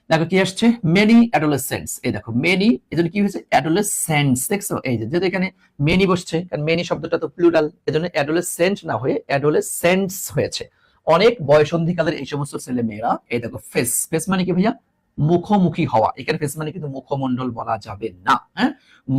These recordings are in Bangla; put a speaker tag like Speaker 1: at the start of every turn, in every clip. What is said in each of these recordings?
Speaker 1: দেখো কি আসছে, মেনি অ্যাডোলেসেন্টস। এই দেখো মেনি, এজন্য কি হয়েছে অ্যাডোলেসেন্টস, দেখছো এই যে যেহেতু এখানে মেনি বসছে, কারণ মেনি শব্দটা তো প্লুরাল, এজন্য অ্যাডোলেসেন্ট না হয়ে অ্যাডোলেসেন্টস হয়েছে। অনেক বয়সন্ধিকালের এই সমস্ত ছেলে মেয়েরা, এই দেখো ফেস, ফেস মানে কি ভাইয়া মুখোমুখি হওয়া, এখানে ফেস মানে কিন্তু মুখমণ্ডল বলা যাবে না, হ্যাঁ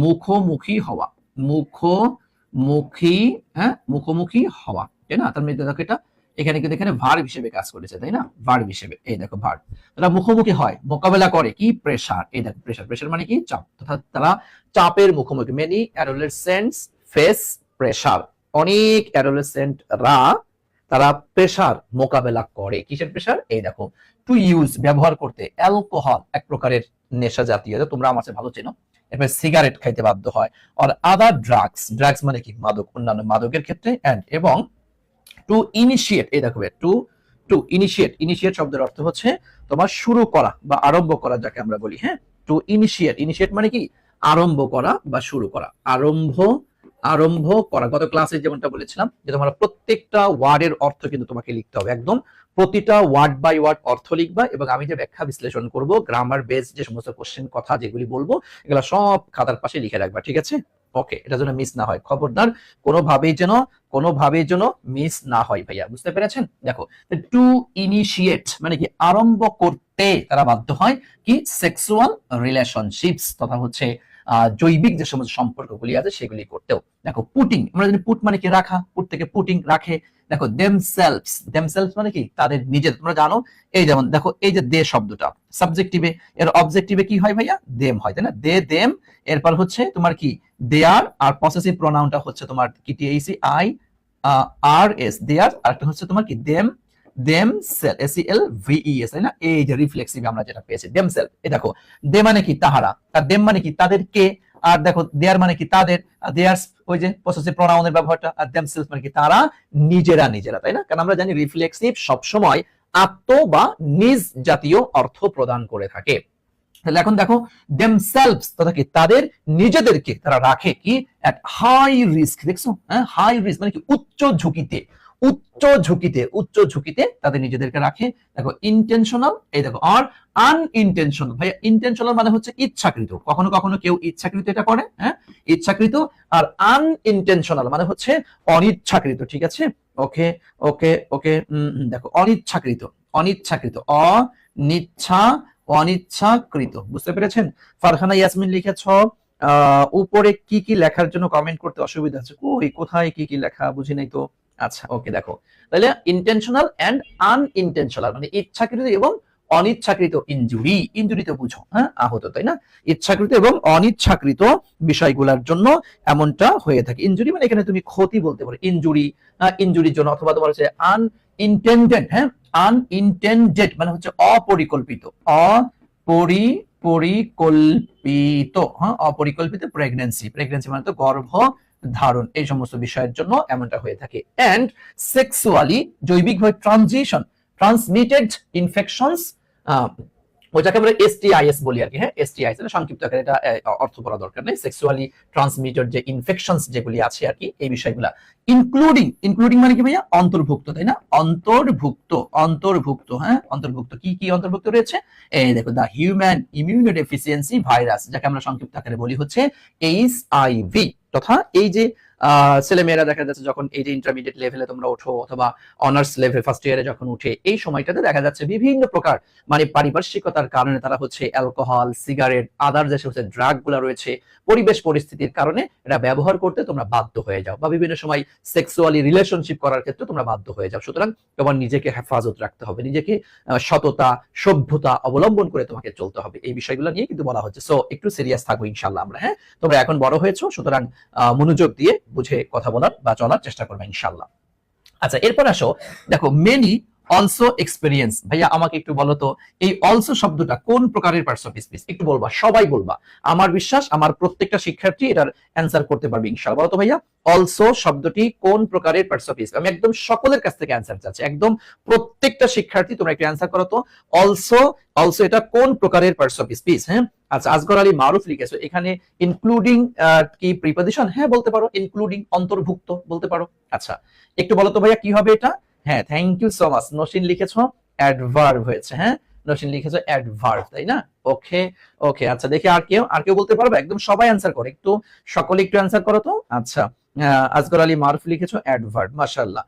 Speaker 1: মুখোমুখি হওয়া, মুখোমুখি, হ্যাঁ মুখোমুখি হওয়া, তাই না? তার মানে দেখো এটা এখানে কিন্তু এখানে ভার্ব হিসেবে কাজ করেছে, তাই না? ভার্ব হিসেবে, এই দেখো ভার্ব। তারা মুখোমুখি হয়, মোকাবেলা করে কি প্রেসার, এই দেখো প্রেসার, প্রেসার মানে কি চাপ, অর্থাৎ তারা চাপের মুখোমুখি। মেনি অ্যাডোলেসেন্টস ফেস প্রেসার, অনেক অ্যাডোলেসেন্টরা তারা প্রেসার মোকাবেলা করে। কিসের প্রেসার? এই দেখো টু ইউজ ব্যবহার করতে, অ্যালকোহল এক প্রকারের নেশা জাতীয়, তোমরা আমার চেয়ে ভালো চেনো। এরপরে সিগারেট খাইতে বাধ্য হয়, আর আদার ড্রাগস, ড্রাগস মানে কি মাদক, অন্যান্য মাদকের ক্ষেত্রে, এন্ড এবং টু ইনিশিয়েট, এই দেখো টু টু ইনিশিয়েট, ইনিশিয়েট শব্দের অর্থ হচ্ছে তোমার শুরু করা বা আরম্ভ করা, যাকে আমরা বলি, হ্যাঁ টু ইনিশিয়েট, ইনিশিয়েট মানে কি আরম্ভ করা বা শুরু করা, আরম্ভ আরম্ভ করা। গত ক্লাসে যেমনটা বলেছিলাম যে তোমরা প্রত্যেকটা ওয়ার্ডের অর্থ কিন্তু তোমাকে লিখতে হবে, একদম প্রতিটা ওয়ার্ড বাই ওয়ার্ড অর্থ লিখবা, এবং আমি যে ব্যাখ্যা বিশ্লেষণ করব, গ্রামার বেস যে সমস্ত কোশ্চেন কথা যেগুলি বলবো, এগুলো সব খাতার পাশে লিখে রাখবা, ঠিক আছে? ওকে, এটা যেন মিস না হয়, খবরদার কোনোভাবেই যেন মিস না হয় ভাইয়া, বুঝতে পেরেছেন? দেখো টু ইনিশিয়েট মানে কি আরম্ভ করতে তারা বাধ্য হয় কি সেক্সুয়াল রিলেশনশিপস, তথা হচ্ছে জৈবিক যে সমস্ত সম্পর্কগুলি আছে সেগুলি করতেও। দেখো পুটিং, আমরা জানি পুট মানে কি রাখা, পুট থেকে পুটিং রাখে। দেখো দেমসেলভস, দেমসেলভস মানে কি তাদের নিজের, তোমরা জানো এই যেমন দেখো এই যে দে শব্দটা সাবজেক্টিভে, এর অবজেক্টিভে কি হয় ভাইয়া দেম হয়, তাই না? দে দেম, এরপর হচ্ছে তোমার কি দেয়ার, আর পসেসিভ প্রোনাউনটা হচ্ছে তোমার কি টিএসি আই আর এস, দেয়ার, আর একটা হচ্ছে তোমার কি দেম, দেম সেল এসিএল ভিইএস, তাই না? এই যে রিফ্লেক্সিভ আমরা যেটা পেয়েছি দেম সেল, এই দেখো দে মানে কি তাহারা, আর দেম মানে কি তাদেরকে, আর দেখো দেয়ার মানে কি তাদের, দেয়ার ওই যে পসেসিভ প্রোনাউনের ব্যবহারটা, আর দেম সেলফ মানে কি তারা নিজেরা নিজেরা, তাই না? কারণ আমরা জানি রিফ্লেক্সিভ সবসময় আত্ম বা নিজ জাতীয় অর্থ প্রদান করে থাকে। তাহলে এখন দেখো দেমসেলভস তথা কি তাদের নিজেদেরকে তারা রাখে কি এট হাই রিস্ক, দেখছো হ্যাঁ হাই রিস্ক মানে কি উচ্চ ঝুঁকিতে, উচ্চ ঝুঁকিতে তাদের নিজেদেরকে রাখে। দেখো ইন্টেনশনাল, এই দেখো আর আনইনটেনশনাল, ভাই ইন্টেনশনাল মানে হচ্ছে ইচ্ছাকৃত, কখনো কখনো কেউ ইচ্ছাকৃত এটা করে, হ্যাঁ ইচ্ছাকৃত, আর আনইনটেনশনাল মানে হচ্ছে অনিচ্ছাকৃত, ঠিক আছে? ওকে ওকে ওকে, দেখো অনিচ্ছাকৃত, অনিচ্ছাকৃত অনিচ্ছা অনিচ্ছাকৃত, বুঝতে পেরেছেন? ফারহানা ইয়াসমিন লিখেছ উপরে কি কি লেখার জন্য কমেন্ট করতে অসুবিধা আছে, কই কোথায় কি কি লেখা বুঝি নাই তো। আচ্ছা ওকে, দেখো তাহলে ইন্টেনশনাল এন্ড আনইনটেনশনাল মানে ইচ্ছাকৃত এবং অনিচ্ছাকৃত ইনজুরি, ইনজুরি তো বুঝো, হ্যাঁ আহত, তাই না? ইচ্ছাকৃত এবং অনিচ্ছাকৃত বিষয়গুলোর জন্য এমনটা হয়ে থাকে। ইনজুরি মানে এখানে তুমি ক্ষতি বলতে পারো, ইনজুরি ইনজুরির জন্য, অথবা তোমার হচ্ছে আনইনটেন্ডেড, হ্যাঁ আনইনটেন্ডেড মানে হচ্ছে অপরিকল্পিত, অপরিকল্পিত, হ্যাঁ অপরিকল্পিত প্রেগন্যান্সি, প্রেগন্যান্সি মানে তো গর্ভ ধারণ, এই সমস্ত বিষয়ের জন্য এমনটা হয়ে থাকে। এন্ড সেক্সুয়ালি জৈবিকভাবে ট্রান্সমিটেড ইনফেকশনস, ওইটাকে আমরা এসটিআইএস বলি আর কি, হ্যাঁ এসটিআইএস এটা সংক্ষিপ্ত আকারে, এটা অর্থ করা দরকার নেই। সেক্সুয়ালি ট্রান্সমিটেড যে ইনফেকশনস যেগুলি আছে আর কি, এই বিষয়গুলা ইনক্লুডিং, ইনক্লুডিং মানে কি ভাইয়া অন্তর্ভুক্ত, তাই না? অন্তর্ভুক্ত, অন্তর্ভুক্ত, হ্যাঁ অন্তর্ভুক্ত, কি কি অন্তর্ভুক্ত রয়েছে? এই দেখো দা হিউম্যান ইমিউনোডেফিসিয়েন্সি ভাইরাস, যাকে আমরা সংক্ষিপ্ত আকারে বলি হচ্ছে এইচআইভি, তথা এই যে ছেলেমেয়েরা দেখা যাচ্ছে যখন এই যে ইন্টারমিডিয়েট লেভেলে তোমরা ওঠো, অথবা অনার্স লেভেল ফার্স্ট ইয়ারে যখন উঠে, এই সময়টাতে দেখা যাচ্ছে বিভিন্ন প্রকার মানে পারিপার্শ্বিকতার কারণে তারা হচ্ছে অ্যালকোহল, সিগারেট, আদার যে সমস্ত ড্রাগ গুলা রয়েছে, পরিবেশ পরিস্থিতির কারণে এটা ব্যবহার করতে তোমরা বাধ্য হয়ে যাও, বা বিভিন্ন সময় সেক্সুয়ালি রিলেশনশিপ করার ক্ষেত্রে তোমরা বাধ্য হয়ে যাও। সুতরাং তোমার নিজেকে হেফাজত রাখতে হবে, নিজেকে সততা সভ্যতা অবলম্বন করে তোমাকে চলতে হবে, এই বিষয়গুলো নিয়ে কিন্তু বলা হচ্ছে। সো একটু সিরিয়াস থাকবো ইনশাল্লাহ আমরা, হ্যাঁ তোমরা এখন বড় হয়েছো, সুতরাং মনোযোগ দিয়ে বুঝে কথা বলার বা চলার চেষ্টা করবে ইনশাল্লাহ। আচ্ছা এরপর আসো, দেখো মেনি অলসো এক্সপেরিয়েন্স, ভাইয়া আমাকে একটু বলো তো এই অলসো শব্দটা কোন প্রকারের পার্টস অফ স্পিচ, একটু বলবা, সবাই বলবা, আমার বিশ্বাস আমার প্রত্যেকটা শিক্ষার্থী এটার অ্যান্সার করতে পারবে ইনশাআল্লাহ। বলো তো ভাইয়া অলসো শব্দটি কোন প্রকারের পার্টস অফ স্পিচ, আমি একদম সকলের কাছ থেকে অ্যান্সার চাচ্ছি, একদম প্রত্যেকটা শিক্ষার্থী তোমরা একটু অ্যান্সার করো তো, অলসো অলসো এটা কোন প্রকারের পার্টস অফ স্পিচ? হ্যাঁ আচ্ছা আজগর আলী মারুফ লিখেছো এখানে ইনক্লুডিং কি প্রিপজিশন, হ্যাঁ বলতে পারো, ইনক্লুডিং অন্তর্ভুক্ত বলতে পারো। আচ্ছা একটু বলো তো ভাইয়া কি হবে এটা? হ্যাঁ থ্যাংক ইউ সো মাচ। নসিন লিখেছো অ্যাডভার্ব হয়েছে, হ্যাঁ নসীন লিখেছো অ্যাডভার্ব, তাই না? ওকে ওকে, আচ্ছা দেখি আর কেউ বলতে পারবে? একদম সবাই অ্যান্সার করে, একটু সকলে একটু অ্যান্সার করো তো। আচ্ছা, আজগর আলী মারুফ লিখেছো অ্যাডভার্ব, মাশাআল্লাহ।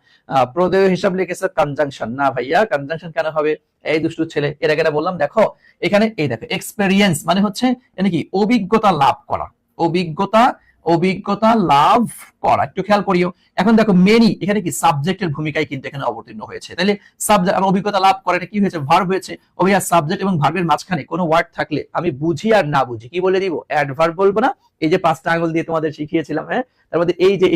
Speaker 1: প্রদেয় হিসাব লিখেছো কনজাংশন। না ভাইয়া, কনজাংশন কেন হবে? এই দুষ্টু ছেলে, এর আগে বললাম, দেখো এখানে এই দেখো এক্সপেরিয়েন্স মানে হচ্ছে কি অভিজ্ঞতা লাভ করা, অভিজ্ঞতা লাভ করা, একটু খেয়াল করিও। এখন দেখো মেনি এখানে কি সাবজেক্টের ভূমিকায় কিন্তু এখানে অবতীর্ণ হয়েছে, তাহলে সাবজেক্ট অভিজ্ঞতা লাভ করে, এটা কি হয়েছে? ভার্ব হয়েছে। অভিয়া সাবজেক্ট এবং ভার্বের মাঝখানে কোনো ওয়ার্ড থাকলে আমি বুঝি আর না বুঝি কি বলে দিব? অ্যাডভার্ব বলবো না? এই যে 5টা আঙুল দিয়ে তোমাদের শিখিয়েছিলাম, হ্যাঁ, তার মধ্যে এই যে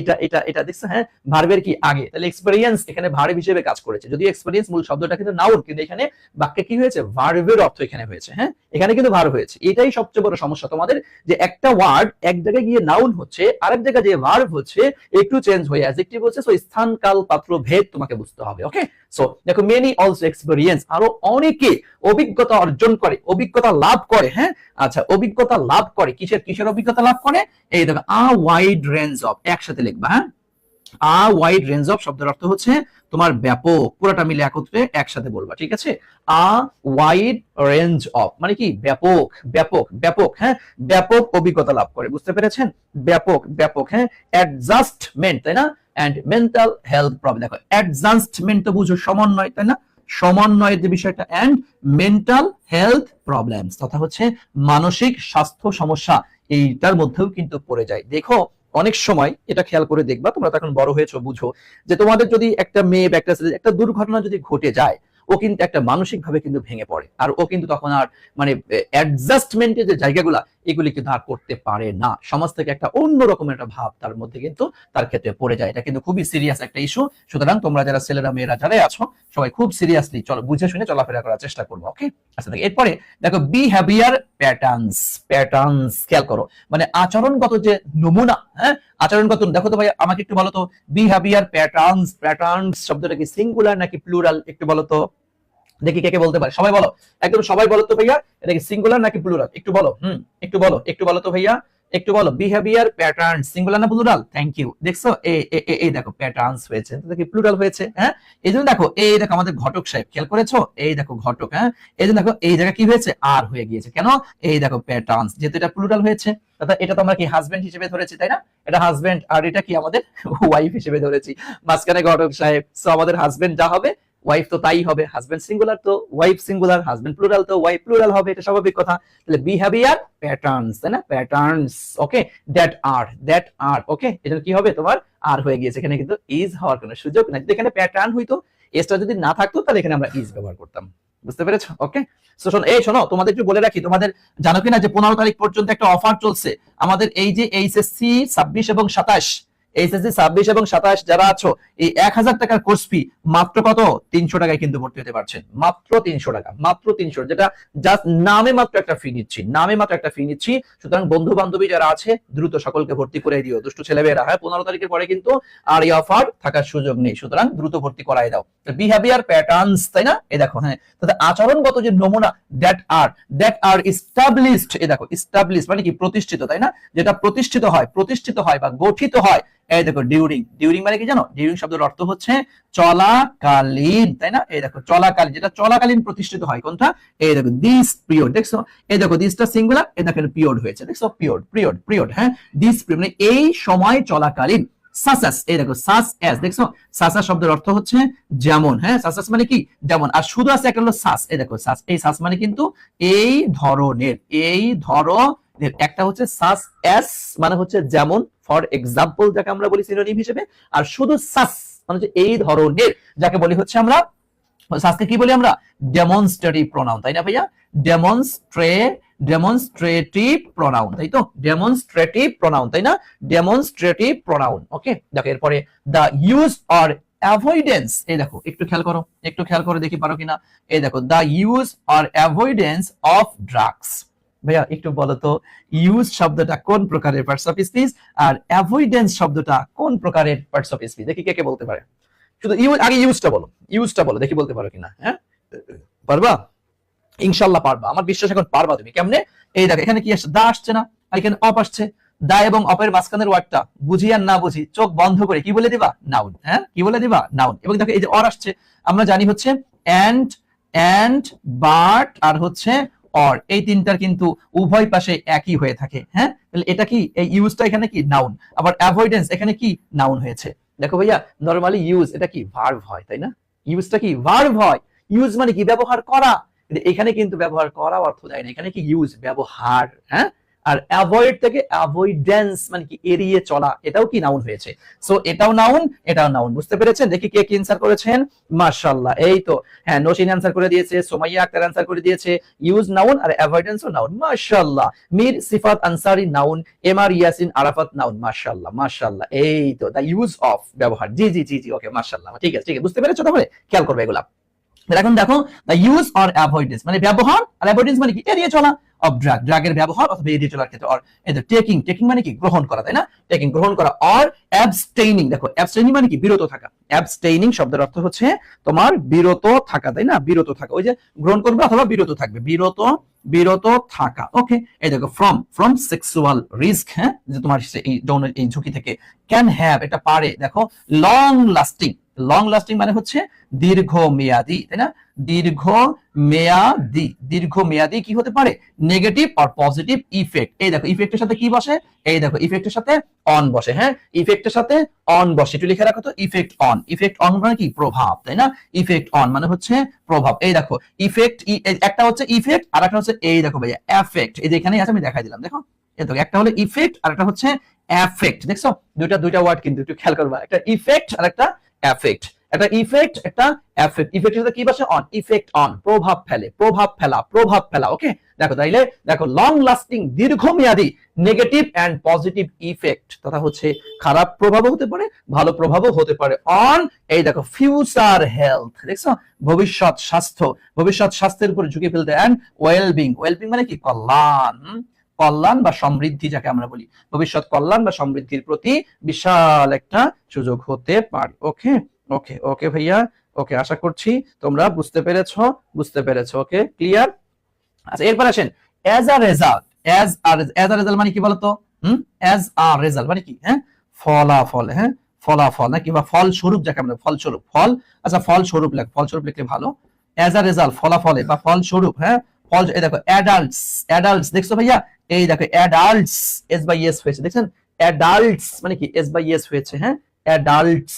Speaker 1: এটা দেখছো, হ্যাঁ, ভার্বের কি আগে, তাহলে এক্সপেরিয়েন্স এখানে ভার্ব হিসেবে কাজ করেছে। যদি এক্সপেরিয়েন্স মূল শব্দটা কিন্তু নাউন, কিন্তু এখানে বাক্যে কি হয়েছে? ভার্বের অর্থ এখানে হয়েছে, হ্যাঁ, এখানে কিন্তু ভার্ব হয়েছে। এটাই সবচেয়ে বড় সমস্যা তোমাদের, যে একটা ওয়ার্ড এক জায়গায় গিয়ে নাউন হচ্ছে, আরেক জায়গায় যে ভার্ব হচ্ছে একটু চেঞ্জ হয়ে অ্যাডজেক্টিভ হচ্ছে। সো স্থান কাল পাত্র ভেদ তোমাকে বুঝতে হবে। ওকে, সো দেখো মেনি অলসো এক্সপেরিয়েন্স, আরো অনেকে অভিজ্ঞতা অর্জন করে, অভিজ্ঞতা লাভ করে, হ্যাঁ। আচ্ছা, অভিজ্ঞতা লাভ করে কিসের অভিজ্ঞতা লাভ করে? এই দেখো আ ওয়াইড রেঞ্জ অফ, একসাথে লিখবা, হ্যাঁ। আ ওয়াইড রেঞ্জ অফ শব্দের অর্থ হচ্ছে তোমার ব্যাপক, পুরোটা মিলে একত্রে একসাথে বলবা, ঠিক আছে? আ ওয়াইড রেঞ্জ অফ মানে কি? ব্যাপক, ব্যাপক, ব্যাপক, হ্যাঁ, ব্যাপক অভিজ্ঞতা লাভ করে, বুঝতে পেরেছেন? ব্যাপক, ব্যাপক, হ্যাঁ। অ্যাডজাস্টমেন্ট, তাই না? এন্ড মেন্টাল হেলথ প্রবলেম, দেখো অ্যাডজাস্টমেন্ট তো বুঝো সমন্বয়, তাই না? সমন্বয়ের যে বিষয়টা, এন্ড মেন্টাল হেলথ প্রবলেমস তথা হচ্ছে মানসিক স্বাস্থ্য সমস্যা, এইটার মধ্যেও কিন্তু পড়ে যায়। দেখো অনেক সময় এটা খেয়াল করে দেখবা, তোমরা তো এখন বড় হয়েছো, বুঝো যে তোমাদের যদি একটা মেয়ে বা একটা ছেলে একটা দুর্ঘটনা যদি ঘটে যায়, ও কিন্তু একটা মানসিক ভাবে কিন্তু ভেঙে পড়ে, আর ও কিন্তু তখন আর মানে অ্যাডজাস্টমেন্টের যে জায়গাগুলা এগুলি কিন্তু আর করতে পারে না। সমাজ থেকে একটা অন্য রকমের একটা ভাব তার মধ্যে কিন্তু তার ক্ষেত্রে পড়ে যায়। এটা কিন্তু খুবই সিরিয়াস একটা ইস্যু। সুতরাং তোমরা যারা ছেলেরা মেয়েরা যারাই আছো সবাই খুব সিরিয়াসলি চলো বুঝে শুনে চলাফেরা করার চেষ্টা করবো। ওকে, আচ্ছা এরপরে দেখো বিহেভিয়ার প্যাটার্নস, প্যাটার্নস খেয়াল করো, মানে আচরণগত যে নমুনা, হ্যাঁ, আচরণগত। দেখো তো ভাই আমাকে একটু বলো তো, বিহেভিয়ার প্যাটার্নস, প্যাটার্নস শব্দটা কি সিঙ্গুলার নাকি প্লুরাল? একটু বলো তো দেখি, কে কে বলতে পারে? সবাই বলো, একদম সবাই বলো তো ভাইয়া, এটা কি সিঙ্গুলার নাকি প্লুরাল? একটু বলো, একটু বলো তো ভাইয়া, একটু বলো। বিহেভিয়ার প্যাটার্ন সিঙ্গুলার না প্লুরাল? Thank you. দেখছো এই দেখো প্যাটার্নস হয়েছে, তো দেখি প্লুরাল হয়েছে, হ্যাঁ। এই জন্য দেখো, এই দেখো আমাদের ঘটক সাহেব, খেয়াল করেছো? এই দেখো ঘটক, হ্যাঁ। এই জন্য দেখো এই জায়গা কি হয়েছে? আর হয়ে গিয়েছে, কেন? এই দেখো প্যাটার্নস, যেহেতু এটা প্লুরাল হয়েছে, অর্থাৎ এটা তো আমরা কি হাজবেন্ড হিসেবে ধরেছি, তাই না? এটা হাজবেন্ড, আর এটা কি আমাদের ওয়াইফ হিসেবে ধরেছি, মাঝখানে ঘটক সাহেব। সো আমাদের হাজবেন্ড যা হবে ওয়াইফ তো তাই হবে, হাজবেন্ড সিঙ্গুলার তো ওয়াইফ সিঙ্গুলার, হাজবেন্ড প্লুরাল তো ওয়াইফ প্লুরাল হবে, এটা স্বাভাবিক কথা। তাহলে বিহেভিয়ার প্যাটার্নস, তাই না? Patterns, okay. দ্যাট আর, ওকে, এটা কি হবে? তোমার আর হয়ে গিয়েছে, এখানে কিন্তু ইজ হওয়ার কোনো সুযোগ নাই। যদি এখানে প্যাটার্ন হইতো, এসটা যদি না থাকতো, তাহলে এখানে আমরা ইজ ব্যবহার করতাম, বুঝতে পেরেছো? ওকে, সো শোনো তোমাদের একটু বলে রাখি, তোমাদের জানো কিনা যে 15 তারিখ পর্যন্ত একটা অফার চলছে আমাদের, এই যে এইচএসসি 26 এবং 27, এইচএসসি 26 এবং 27 যারা আছো, এই 1000 টাকার কোর্স ফি মাত্র কত? 300 টাকায় কিন্তু ভর্তি হতে পারছেন, মাত্র 300 টাকা, মাত্র 300, যেটা জাস্ট নামে মাত্র একটা ফি নিচ্ছি, নামে মাত্র একটা ফি নিচ্ছি। সুতরাং বন্ধু বান্ধবী যারা আছে দ্রুত সকলকে ভর্তি করে দিও, দুষ্টু ছেলেমেয়েরা, হ্যাঁ। 15 তারিখের পরে কিন্তু আর এই অফার থাকার সুযোগ নেই, সুতরাং দ্রুত ভর্তি করাই দাও। বিহেভিয়ার প্যাটার্নস, তাই না? এই দেখো, হ্যাঁ, তাহলে আচরণগত যে নমুনা, দ্যাট আর এস্টাবলিশড, এই দেখো এস্টাবলিশ মানে কি? প্রতিষ্ঠিত, তাই না? যেটা প্রতিষ্ঠিত হয় বা গঠিত হয়। এই দেখো ডিউরিং মানে কি জানো? ডিউরিং শব্দের অর্থ হচ্ছে চলাকালীন, তাই না? এই দেখো চলাকালীন, যেটা চলাকালীন প্রতিষ্ঠিত হয়, কোনটা? এই দেখো দিস পিরিয়ড, দেখছো? এই দেখো দিসটা সিঙ্গুলার, এই দেখো পিরিয়ড হয়েছে, দেখছো? পিরিয়ড, হ্যাঁ। দিস পিরিয়ড মানে এই সময় চলাকালীন। সাসাস, এই দেখো সাস এস, দেখছো? সাসাস শব্দের অর্থ হচ্ছে যেমন, হ্যাঁ। সাসাস মানে কি? যেমন। আর শুধু আছে একটা হলো সাস, এই দেখো সাস, এই সাস মানে কিন্তু এই ধরনের, একটা হচ্ছে সাস এস মানে হচ্ছে যেমন, ফর এক্সাম্পল যাকে আমরা বলি সিনোনিম হিসেবে, আর শুধু সাস মানে হচ্ছে এই ধরনের, যাকে বলি হচ্ছে আমরা সাসকে কি বলি আমরা? ডেমনস্ট্রেটিভ প্রোনাউন, তাই না ভাইয়া? ডেমনস্ট্রেটিভ প্রোনাউন, তাই তো? ডেমনস্ট্রেটিভ প্রোনাউন, তাই না? ডেমনস্ট্রেটিভ প্রোনাউন, ওকে। দেখো এরপরে দা ইউজ অর অ্যাভয়েডেন্স, এই দেখো একটু খেয়াল করো দেখি পারো কিনা। এই দেখো the use or avoidance of drugs. ভাইয়া একটু বলো তো, ইউজ শব্দটা কোন প্রকারের পার্টস অফ স্পিচ, আর অ্যাভয়েডেন্স শব্দটা কোন প্রকারের পার্টস অফ স্পিচ? দেখি কে কে বলতে পারে। শুধু আগে ইউজটা বলো দেখি বলতে পারো কিনা, হ্যাঁ। পারবা? ইনশাআল্লাহ পারবা, আমার বিশ্বাস এখন পারবা তুমি। কেমনে? এই দেখো এখানে কি আসছে? দা আসছে না, আর এখানে অপ আসছে। দা এবং অপের মাঝখানের ওয়ার্ডটা বুঝি আর না বুঝি চোখ বন্ধ করে কি বলে দিবা? নাউন, হ্যাঁ। কি বলে দিবা? নাউন। এবং দেখো এই যে অর আসছে, আমরা জানি হচ্ছে এন্ড অ্যান্ড, বাট আর হচ্ছে অর, এই তিনটার কিন্তু উভয় পাশে একই হয়ে থাকে। হ্যাঁ, তাহলে এটা কি, এই ইউজটা এখানে কি নাউন, আবার অ্যাভয়েডেন্স এখানে কি নাউন হয়েছে। দেখো ভাইয়া, নরমালি ইউজ এটা কি ভার্ব হয়, তাই না? ইউজটা কি ভার্ব হয়, ইউজ মানে কি ব্যবহার করা, কিন্তু এখানে কিন্তু ব্যবহার করা অর্থ দেয় না, এখানে কি ইউজ ব্যবহার। হ্যাঁ, আর অ্যাভয়েড থেকে অ্যাভয়েডেন্স মানে কি এড়িয়ে চলা, এটাও কি নাউন হয়েছে। সো এটাও নাউন, এটাও নাউন। বুঝতে পেরেছেন? দেখি কে কি অ্যানসার করেছেন। মাশাআল্লাহ, এই তো, হ্যাঁ, নসিন অ্যানসার করে দিয়েছে, সুমাইয়া আক্তার অ্যানসার করে দিয়েছে, ইউজ নাউন আর অ্যাভয়েডেন্সও নাউন। মাশাআল্লাহ। Mir Sifat Ansari noun, MR Yasin Arafat noun. মাশাআল্লাহ মাশাআল্লাহ, এই তো দা ইউজ অফ ব্যবহার। জি জি জি জি, ওকে, মাশাআল্লাহ, ঠিক আছে ঠিক আছে, বুঝতে পেরেছো? তাহলে খেয়াল করবে এগুলা। এখন দেখো, দ্য ইউজ অর অ্যাভয়েডেন্স মানে ব্যবহার, আর অ্যাভয়েডেন্স মানে কি এড়িয়ে চলা অফ ড্রাগ, ড্রাগের ব্যবহার অথবা এড়িয়ে চলার ক্ষেত্রে। অর এই যে টেকিং, টেকিং মানে কি গ্রহণ করা, তাই না? টেকিং গ্রহণ করা। অর অ্যাবস্টেইনিং, দেখো অ্যাবস্টেইনিং মানে কি বিরত থাকা। অ্যাবস্টেইনিং শব্দের অর্থ হচ্ছে তোমার বিরত থাকা, তাই না? বিরত থাকা, ওই যে গ্রহণ করবে অথবা বিরত থাকবে, বিরত বিরত থাকা। ওকে, এই দেখো ফ্রম, ফ্রম সেক্সুয়াল রিস্ক, হ্যাঁ, যে তোমার এই যৌন এই ঝুঁকি থেকে। ক্যান হ্যাভ, এটা পারে। দেখো লং লাস্টিং, লং লাস্টিং মানে হচ্ছে দীর্ঘমেয়াদী, তাই না? দীর্ঘমেয়াদী, দীর্ঘমেয়াদী কি হতে পারে? নেগেটিভ আর পজিটিভ ইফেক্ট। এই দেখো ইফেক্টের সাথে কি বসে, এই দেখো ইফেক্টের সাথে অন বসে। হ্যাঁ, ইফেক্টের সাথে অন বসে, একটু লিখে রাখো তো, ইফেক্ট অন। ইফেক্ট অন মানে কি প্রভাব, তাই না? ইফেক্ট অন মানে হচ্ছে প্রভাব। এই দেখো ইফেক্ট, একটা হচ্ছে ইফেক্ট আর একটা হচ্ছে এই দেখো ভাইয়া এফেক্ট, এই যে এখানেই আছে, আমি দেখাই দিলাম। দেখো এই দেখো, একটা হলো ইফেক্ট আর একটা হচ্ছে এফেক্ট। দেখছো দুইটা ওয়ার্ড, কিন্তু একটু খেয়াল করবা, একটা ইফেক্ট আর একটা এফেক্ট। একটা ইফেক্ট, একটা এফেক্ট। ইফেক্টের সাথে কি বসে? অন। ইফেক্ট অন, প্রভাব ফেলে, প্রভাব ফেলা, প্রভাব ফেলা। ওকে, দেখো তাইলে দেখো লং লাস্টিং দীর্ঘমেয়াদী নেগেটিভ এন্ড পজিটিভ ইফেক্ট, তথা হচ্ছে খারাপ প্রভাবও হতে পারে, ভালো প্রভাবও হতে পারে অন, এই দেখো ফিউচার হেলথ। দেখছো ভবিষ্যৎ স্বাস্থ্য, ভবিষ্যৎ স্বাস্থ্যের উপর ঝুঁকি ফেলতে। এন্ড ওয়েলবিং, ওয়েলবিং মানে কি কল্যাণ, কল্যাণ বা সমৃদ্ধি যাকে আমরা বলি, ভবিষ্যৎ কল্যাণ বা সমৃদ্ধির প্রতি বিশাল একটা সুযোগ হতে পারে। ওকে ওকে ওকে ভাইয়া, ওকে, আশা করছি তোমরা বুঝতে পেরেছো, বুঝতে পেরেছো। ওকে, ক্লিয়ার। আচ্ছা, এরপর আসেন as a result. As a result মানে কি বলতো? অ্যাজ আ রেজাল্ট মানে কি? হ্যাঁ, ফলাফল। হ্যাঁ, ফলাফল নাকি বা ফল স্বরূপ যাকে আমরা, ফল স্বরূপ, ফল, আচ্ছা ফল স্বরূপ লেখ, ফল স্বরূপ লিখলে ভালো। অ্যাজ আ রেজাল্ট ফলাফলে বা ফল স্বরূপ। হ্যাঁ, ফল, এই দেখো অ্যাডাল্টস, অ্যাডাল্টস দেখছো ভাইয়া, এই দেখো অ্যাডাল্টস এস বাই এস হয়েছে, দেখছেন? অ্যাডাল্টস মানে কি এস বাই এস হয়েছে। হ্যাঁ, adults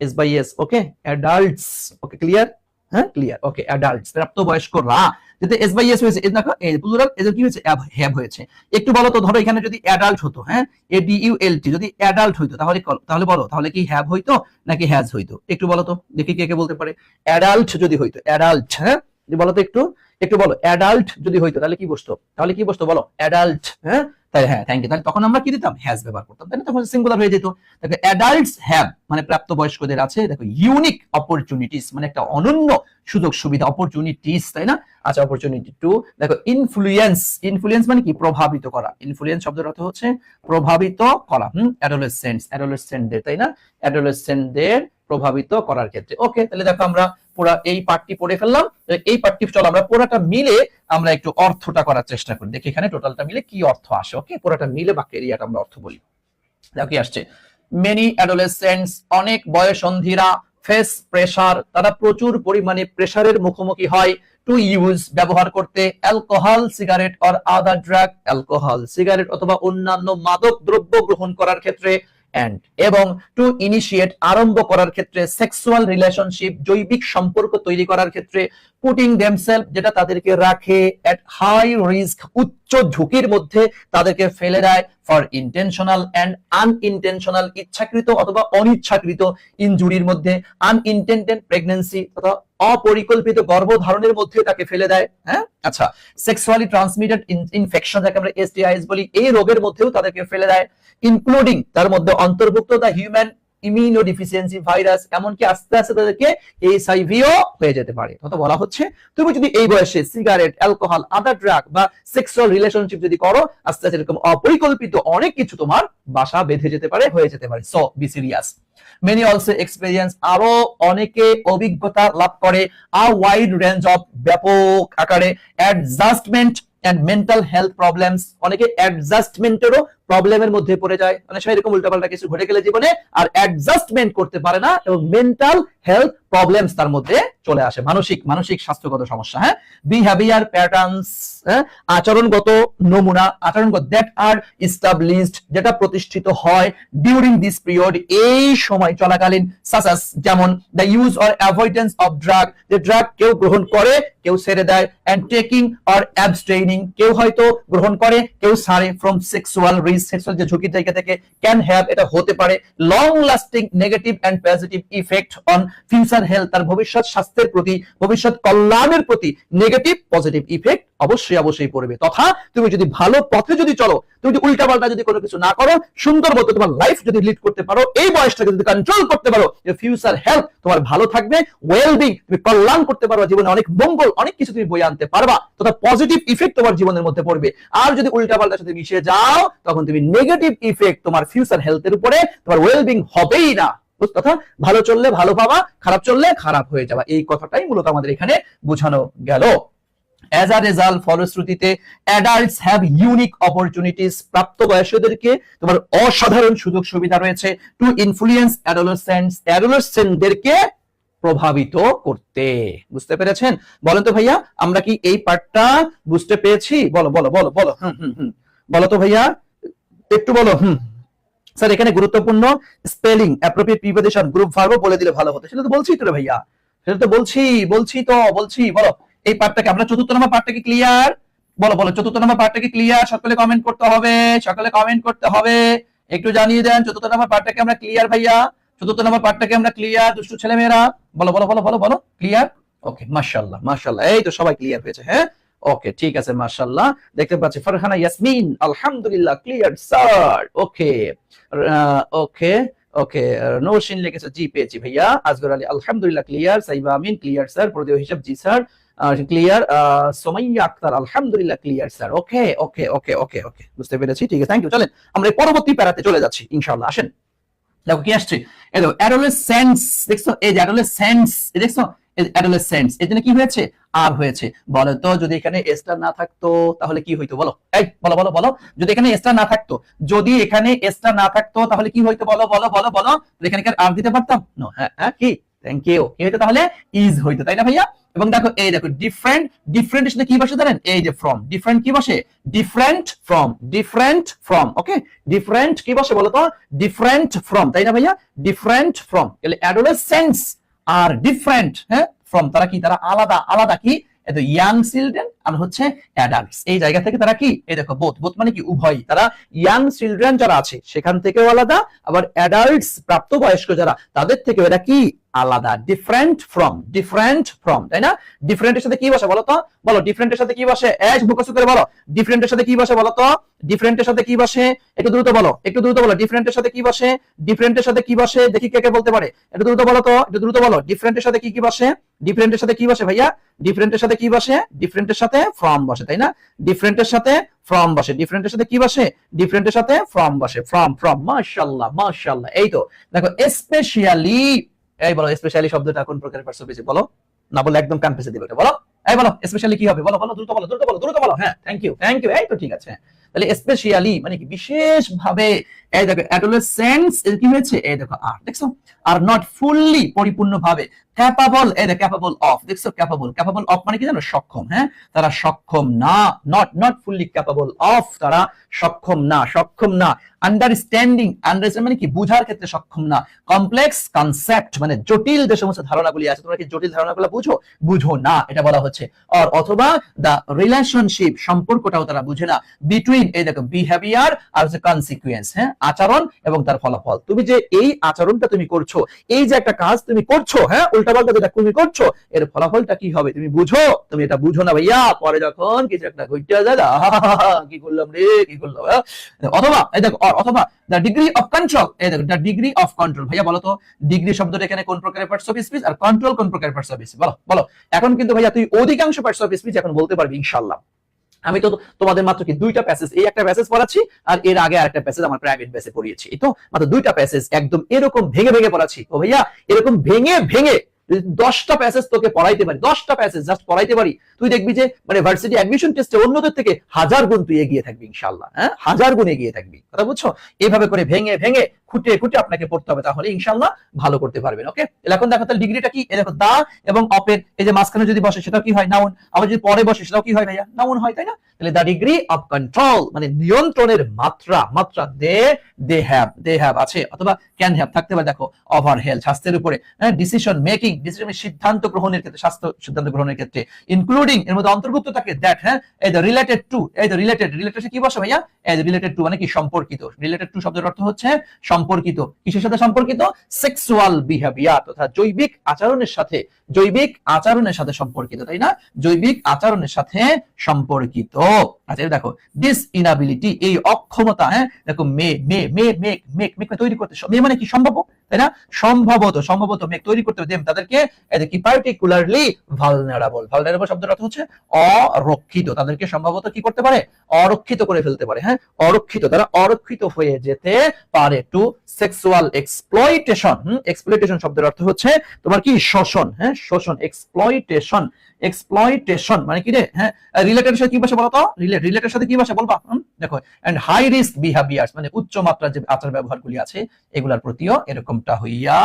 Speaker 1: S by S. Okay, adults. Okay, clear? হ্যাঁ, ক্লিয়ার। ওকে, অ্যাডাল্টস প্রাপ্তবয়স্করা, যেটা এস বাই এস হয়েছে, এই দেখো এই প্লুরাল, এর কি হয়েছে? হ্যাভ হয়েছে। একটু বলো তো, ধরো এখানে যদি অ্যাডাল্ট হতো, হ্যাঁ, এ ডি ইউ এল টি, যদি অ্যাডাল্ট হইতো তাহলে তাহলে বলো, তাহলে কি হ্যাভ হইতো নাকি হ্যাজ হইতো? একটু বলো তো, দেখি কে কে বলতে পারে। অ্যাডাল্ট যদি হইতো, অ্যাডাল্ট, হ্যাঁ, বলো তো একটু, একটু বলো, অ্যাডাল্ট যদি হইতো তাহলে কি বসতো? তাহলে কি বসতো বলো? অ্যাডাল্ট। হ্যাঁ, তাই, হ্যাঁ, থ্যাংক ইউ। তাহলে তখন আমরা কি দিতাম? হ্যাজ ব্যবহার করতাম, তাই না? তখন সিঙ্গুলার হয়ে যেত। দেখো অ্যাডাল্টস হ্যাভ মানে প্রাপ্তবয়স্কদের আছে, দেখো ইউনিক অপরচুনিটিস মানে একটা অনন্য সুযোগ সুবিধা, অপরচুনিটিস, তাই না? আচ্ছা, অপরচুনিটি টু, দেখো ইনফ্লুয়েন্স, ইনফ্লুয়েন্স মানে কি প্রভাবিত করা। ইনফ্লুয়েন্স শব্দের অর্থ হচ্ছে প্রভাবিত করা। অ্যাডোলেসেন্টস, অ্যাডোলেসেন্টদের, তাই না? অ্যাডোলেসেন্টদের প্রভাবিত করার ক্ষেত্রে। ওকে, তাহলে দেখো আমরা পুরো এই পার্টটি পড়ে ফেললাম। এই পার্টটি চলো আমরা পুরোটা মিলে আমরা একটু অর্থটা করার চেষ্টা করি, দেখি এখানে টোটালটা মিলে কি অর্থ আসে। ওকে, পুরোটা মিলে বাক্যের ইয়াটা আমরা অর্থ বলি। দেখো কি আসছে, মেনি অ্যাডোলেসেন্টস, অনেক বয়সন্ধিরা, ফেস প্রেসার, তারা প্রচুর পরিমাণে প্রেসারের মুখোমুখি হয়, টু ইউজ ব্যবহার করতে, alcohol, cigarette or other drug, alcohol, cigarette অথবা অন্যান্য মাদক দ্রব্য গ্রহণ করার ক্ষেত্রে, এবং টু ইনিশিয়েট আরম্ভ করার ক্ষেত্রে, সেক্সুয়াল রিলেশনশিপ জৈবিক সম্পর্ক তৈরি করার ক্ষেত্রে, পুটিং দেমসেলফ যেটা তাদেরকে রাখে এট হাই রিস্ক উচ্চ ঝুঁকির মধ্যে তাদেরকে ফেলে দেয়, ফর ইন্টেনশনাল এন্ড আনইনটেনশনাল ইচ্ছাকৃত অথবা অনিচ্ছাকৃত ইনজুরির মধ্যে, আনইনটেন্ডেড প্রেগন্যান্সি অথবা অপরিকল্পিত গর্ভধারণের মধ্যে তাকে ফেলে দেয়। হ্যাঁ, আচ্ছা, সেক্সুয়ালি ট্রান্সমিটেড ইনফেকশন যাকে আমরা এসটিআইএস বলি, এই রোগের মধ্যেও তাদেরকে ফেলে দেয়, ইনক্লুডিং তার মধ্যে অন্তর্ভুক্ত দ্য হিউম্যান ইমিউনোডিফিসিয়েন্সি ভাইরাস, এমনকি আস্তে আস্তে তাদেরকে এইচআইভিও হয়ে যেতে পারে। অত বলা হচ্ছে তুমি যদি এই বয়সে সিগারেট, অ্যালকোহল, আদার ড্রাগ বা সেক্সুয়াল রিলেশনশিপ যদি করো, আস্তে আস্তে এরকম অপরিকল্পিত অনেক কিছু তোমার বাসা বেঁধে যেতে পারে, হয়ে যেতে পারে। So be serious. Many also experience, আরো অনেকে অভিজ্ঞতা লাভ করে, আ ওয়াইড রেঞ্জ অফ ব্যাপক আকারে, adjustment and mental health problems, অনেকে অ্যাডজাস্টমেন্টেরও প্রবলেমের মধ্যে পড়ে যায়, অনেক সময় এরকম উল্টাপাল্টা কিছু ঘটে গেলে জীবনে আর অ্যাডজাস্টমেন্ট করতে পারে না এবং মেন্টাল হেলথ প্রবলেমস তার মধ্যে চলে আসে, মানসিক স্বাস্থ্যগত সমস্যা। হ্যাঁ, বিহেভিয়ার প্যাটার্নস, আচরণগত নমুনা, আচরণগত দ্যাট আর এস্টাবলিশড, যেটা প্রতিষ্ঠিত হয় ডিউরিং দিস পিরিয়ড, এই সময় চলাকালীন, সাসাস যেমন the use or avoidance of drug, যে ড্রাগ কেউ গ্রহণ করে কেউ ছেড়ে দেয়, এন্ড টেকিং অর অ্যাবস্টেইনিং, কেউ হয়তো গ্রহণ করে কেউ ছাড়ে, ফ্রম সেক্সুয়াল রিস্ক, সেক্সুয়াল যে ঝুঁকি থেকে ক্যান হ্যাভ, এটা হতে পারে long lasting negative and positive effect on future health, তার ভবিষ্যৎ স্বাস্থ্যের প্রতি, ভবিষ্যৎ কল্যাণের প্রতি নেগেটিভ পজিটিভ ইফেক্ট অবশ্যই পড়বে। তথা তুমি যদি ভালো পথে যদি চলো, তুমি যদি উল্টাপাল্টা যদি কোনো কিছু না করো, সুন্দর মতো তোমার লাইফ যদি লিড করতে পারো, এই বয়সটাকে যদি কন্ট্রোল করতে পারো, ফিউচার হেলথ তোমার ভালো থাকবে, ওয়েলবিং তুমি কল্যাণ করতে পারবা, জীবনে অনেক মঙ্গল, অনেক কিছু তুমি বয়ে আনতে পারবা, তথা পজিটিভ ইফেক্ট তোমার জীবনের মধ্যে পড়বে। আর যদি উল্টাপাল্টার সাথে মিশে যাও, তখন তুমি নেগেটিভ ইফেক্ট তোমার ফিউচার হেলথের উপরে, তোমার ওয়েলবিং হবেই না। কথা, ভালো চললে ভালো পাবা, খারাপ চললে খারাপ হয়ে যাবা, এই কথাটাই মূলত আমাদের এখানে বোঝানো গেল। As a result, ফলশ্রুতিতে adults have unique opportunities, প্রাপ্তবয়স্কদেরকে তোমার অসাধারণ সুযোগ সুবিধা রয়েছে to influence adolescentদেরকে প্রভাবিত করতে। বুঝতে পেরেছেন? বলেন তো ভাইয়া, আমরা কি এই পার্টটা বুঝতে পেরেছি? বলো বলো বলো বলো, বলো তো ভাইয়া, একটু বলো। স্যার এখানে গুরুত্বপূর্ণ স্পেলিং, অ্যাপ্রোপ্রিয়েট প্রিপোজিশন, গ্রুপ ভার্বও বলে দিলে ভালো হতো। সেটা তো বলছি তো রে ভাইয়া, সেটা তো বলছি। বলো এই পার্টটাকে, আমরা চতুর্থ নম্বর পার্টটাকে ক্লিয়ার? বলো বলো, চতুর্থ নম্বর পার্টটাকে ক্লিয়ার? সকলে কমেন্ট করতে হবে, একটু জানিয়ে দেন চতুর্থ নম্বর পার্টটাকে আমরা ক্লিয়ার ভাইয়া? চতুর্থ নম্বর পার্টটাকে আমরা ক্লিয়ার দুষ্টু ছেলেমেয়েরা? বলো বলো বলো বলো বলো, ক্লিয়ার? ওকে, মাশাআল্লাহ মাশাআল্লাহ, এই তো সবাই ক্লিয়ার হয়েছে। হ্যাঁ, ওকে, ঠিক আছে, মাশাআল্লাহ। দেখতে পাচ্ছি ফারহানা ইয়াসমিন, আলহামদুলিল্লাহ ক্লিয়ার স্যার। ওকে ওকে ওকে, নৌশিন লিখেছে জি পেয়েছি ভাইয়া। আজগর আলী আলহামদুলিল্লাহ ক্লিয়ার। সাইবা আমিন ক্লিয়ার স্যার। প্রদেয় হিসাব জি স্যার ক্লিয়ার। সোমাইয়া আক্তার আলহামদুলিল্লাহ ক্লিয়ার স্যার। ওকে ওকে ওকে ওকে ওকে, বুঝতে পেরেছি, ঠিক আছে, থ্যাংক ইউ। চলেন আমরা পরবর্তী প্যারাতে চলে যাচ্ছি ইনশাআল্লাহ। আসেন, দেখো কি আসছে, এই দেখো অ্যাডোলেসেন্স, দেখছো এই যে অ্যাডোলেসেন্স, দেখছো অ্যাডোলেসেন্স, এর জন্য কি হয়েছে? আর হয়েছে। বলো তো যদি এখানে এসটা না থাকতো তাহলে কি হইতো? বলো, এই বলো বলো বলো, যদি এখানে এসটা না থাকতো, তাহলে কি হইতো? বলো বলো বলো বলো, এখানে কি আর দিতে পারতাম? নো। হ্যাঁ কি, থ্যাংক ইউ, কি হইতো তাহলে? ইজ হইতো, তাই না ভাইয়া? এবং দেখো এই দেখো ডিফারেন্টের সাথে কি বসে জানেন? এই যে ফ্রম, ডিফারেন্ট কি বসে? Different from. ওকে, ডিফারেন্ট কি বসে বলো তো? ডিফারেন্ট ফ্রম, তাই না ভাইয়া? ডিফারেন্ট ফ্রম, তাহলে অ্যাডোলেসেন্স আর ডিফারেন্ট, হ্যাঁ, ফ্রম, তারা কি? তারা আলাদা কি? ইয়াং চিলড্রেন আর হচ্ছে অ্যাডাল্টস, এই জায়গা থেকে তারা কি? এই দেখো বোথ মানে কি? উভয়। তারা ইয়াং চিলড্রেন যারা আছে সেখান থেকেও আলাদা, আবার অ্যাডাল্টস প্রাপ্তবয়স্ক যারা তাদের থেকেও এরা কি? আলাদা। ডিফারেন্ট ফ্রম, তাই না? ডিফারেন্টের সাথে কি বসে বলো তো? বলো ডিফারেন্টের সাথে কি বসে? মুখস্থ করে বলো, ডিফারেন্টের সাথে কি বসে বলো তো? ডিফারেন্টের সাথে কি বসে? একটু দ্রুত বলো, ডিফারেন্টের সাথে কি বসে? ডিফারেন্টের সাথে কি বসে? দেখি কে কে বলতে পারে, একটু দ্রুত বলো তো, একটু দ্রুত বলো। ডিফারেন্টের সাথে কি বসে? ডিফারেন্টের সাথে কি বসে ভাইয়া? ডিফারেন্টের সাথে কি বসে? ডিফারেন্টের সাথে ফ্রম বসে, তাই না? ডিফারেন্টের সাথে ফ্রম বসে। ডিফারেন্টের সাথে কি বসে? ডিফারেন্টের সাথে ফ্রম বসে। ফ্রম, মাশাআল্লাহ মাশাআল্লাহ। এই তো দেখো স্পেশালি, এই বলো স্পেশালি শব্দটা কোন প্রকারের পার্টস বেশি? বলো না, বলো একদম কান পেছে দিবে, বলো এই বলো স্পেশালি কি হবে? বলো বলো, দ্রুত বলো। হ্যাঁ, থ্যাংক ইউ, এই তো ঠিক আছে। তাহলে স্পেশালি মানে কি? বিশেষভাবে। এই দেখো অ্যাডোলেসেন্স এর কি হয়েছে? এই দেখো আর, দেখছো? আর নট ফুললি, পরিপূর্ণভাবে। ক্যাপাবল, এই দেখো ক্যাপাবল অফ, দেখছো? ক্যাপাবল অফ মানে কি জানো? সক্ষম। হ্যাঁ, তারা সক্ষম না, নট ফুললি ক্যাপাবল অফ, তারা সক্ষম না। আন্ডারস্ট্যান্ডিং মানে কি? বুঝার ক্ষেত্রে সক্ষম না। কমপ্লেক্স কনসেপ্ট মানে জটিল যে সমস্ত ধারণাগুলি আছে, তোমরা কি জটিল ধারণাগুলো বুঝো না, এটা বলা হচ্ছে। অথবা দা রিলেশনশিপ, সম্পর্কটাও তারা বুঝে না, বিটুইন, এই দেখো বিহেভিয়ার আর হচ্ছে কনসিকুয়েন্স, হ্যাঁ, আচরণ এবং তার ফলাফল। তুমি যে এই আচরণটা তুমি করছো, এই যে একটা কাজ তুমি করছো, হ্যাঁ, উল্টাপাল্টা যেটা তুমি করছো, এর ফলাফলটা কি হবে তুমি বুঝো? তুমি এটা বুঝো না ভাইয়া, পরে যখন কিছু একটা ঘটে যায়, কি করলাম রে, কি করলাম। অথবা এই দেখো, অথবা দ্য ডিগ্রি অফ কন্ট্রোল, এই দেখো দ্য ডিগ্রি অফ কন্ট্রোল। ভাইয়া বলো তো ডিগ্রি শব্দটা এখানে কোন প্রকারের পার্টস অফ স্পিচ, আর কন্ট্রোল কোন প্রকারের পার্টস অফ স্পিচ? বলো। এখন কিন্তু ভাইয়া তুই অধিকাংশ পার্টস অফ স্পিচ এখন বলতে পারবি ইনশাআল্লাহ। আমি তো তোমাদের মাত্র কি দুইটা প্যাসেজ, এই একটা প্যাসেজ পড়াচ্ছি আর এর আগে আরেকটা প্যাসেজ আমার প্রাইভেট বেসে পড়িয়েছি, এই তো মাত্র দুইটা প্যাসেজ একদম এরকম ভেঙে পড়াচ্ছি। ও ভাইয়া এরকম ভেঙে যদি 10টা প্যাসেজ তোকে পড়াইতে পারি, 10টা প্যাসেজ জাস্ট পড়াইতে পারি, তুই দেখবি যে মানে ভার্সিটি অ্যাডমিশন টেস্টে অন্যদের থেকে 1000 গুণ তুই এগিয়ে থাকবি ইনশাআল্লাহ। হ্যাঁ, 1000 গুণ এগিয়ে থাকবি। কথা বুঝছো? এইভাবে করে ভেঙে ভেঙে খুঁটে খুঁটে আপনাকে পড়তে হবে, তাহলে ইনশাআল্লাহ ভালো করতে পারবেন। ওকে, এখন দেখো তাহলে ডিগ্রিটা কি, দেখো দা এবং অপের এই যে মাঝখানে যদি বসে সেটাও কি হয়, নাউন। আবার যদি পরে বসে সেটাও কি হয় ভাইয়া, নাউন হয়, তাই না? তাহলে দা ডিগ্রি অফ কন্ট্রোল মানে নিয়ন্ত্রণের মাত্রা, মাত্রা দে হ্যাভ আছে অথবা ক্যান হ্যাভ থাকতে পারে। দেখো ওভার হেলথ স্বাস্থ্যের উপরে, হ্যাঁ, ডিসিশন মেকিং সিদ্ধান্ত গ্রহণের ক্ষেত্রে, স্বাস্থ্য সিদ্ধান্ত গ্রহণের ক্ষেত্রে, ইনক্লুডিং এর মধ্যে অন্তর্ভুক্ত থাকে দ্যাট, হ্যাঁ, এই দ্য রিলেটেড টু, এই দ্য রিলেটেড কি বসে ভাইয়া, এই দ্য রিলেটেড টু মানে কি সম্পর্কিত, রিলেটেড টু শব্দের অর্থ হচ্ছে সম্পর্কিত। কিসের সাথে সম্পর্কিত? সেক্সুয়াল বিহেভিয়ার তথা জৈবিক আচরণের সাথে, জৈবিক আচরণের সাথে সম্পর্কিত, তাই না? জৈবিক আচরণের সাথে সম্পর্কিত। আচ্ছা দেখো দিস ইনএবিলিটি এই অক্ষমতা, হ্যাঁ দেখো মেক তৈরি করতে, মে মানে কি সম্ভব, তাই না? সম্ভবত মেক তৈরি করতে দেম তাদেরকে এদের কি পার্টিকুলারলি ভালনারেবল শব্দের অর্থ হচ্ছে অরক্ষিত, তাদেরকে সম্ভবত কি করতে পারে, অরক্ষিত করে ফেলতে পারে। হ্যাঁ, অরক্ষিত, তারা অরক্ষিত হয়ে যেতে পারে। টু সেক্সুয়াল এক্সপ্লয়টেশন, এক্সপ্লয়টেশন শব্দের অর্থ হচ্ছে তোমার কি শোষণ, হ্যাঁ শোষণ, এক্সপ্লয়টেশন মানে কি রে, হ্যাঁ রিলেটেড সাথে কি ভাষা বলতো, রিলেটেড সাথে কি ভাষা বলবা, দেখো এন্ড হাই রিস্ক বিহেভিয়ার্স মানে উচ্চ মাত্রার যে আচার ব্যবহারগুলি আছে এগুলার প্রতিও এরকমটা হইয়া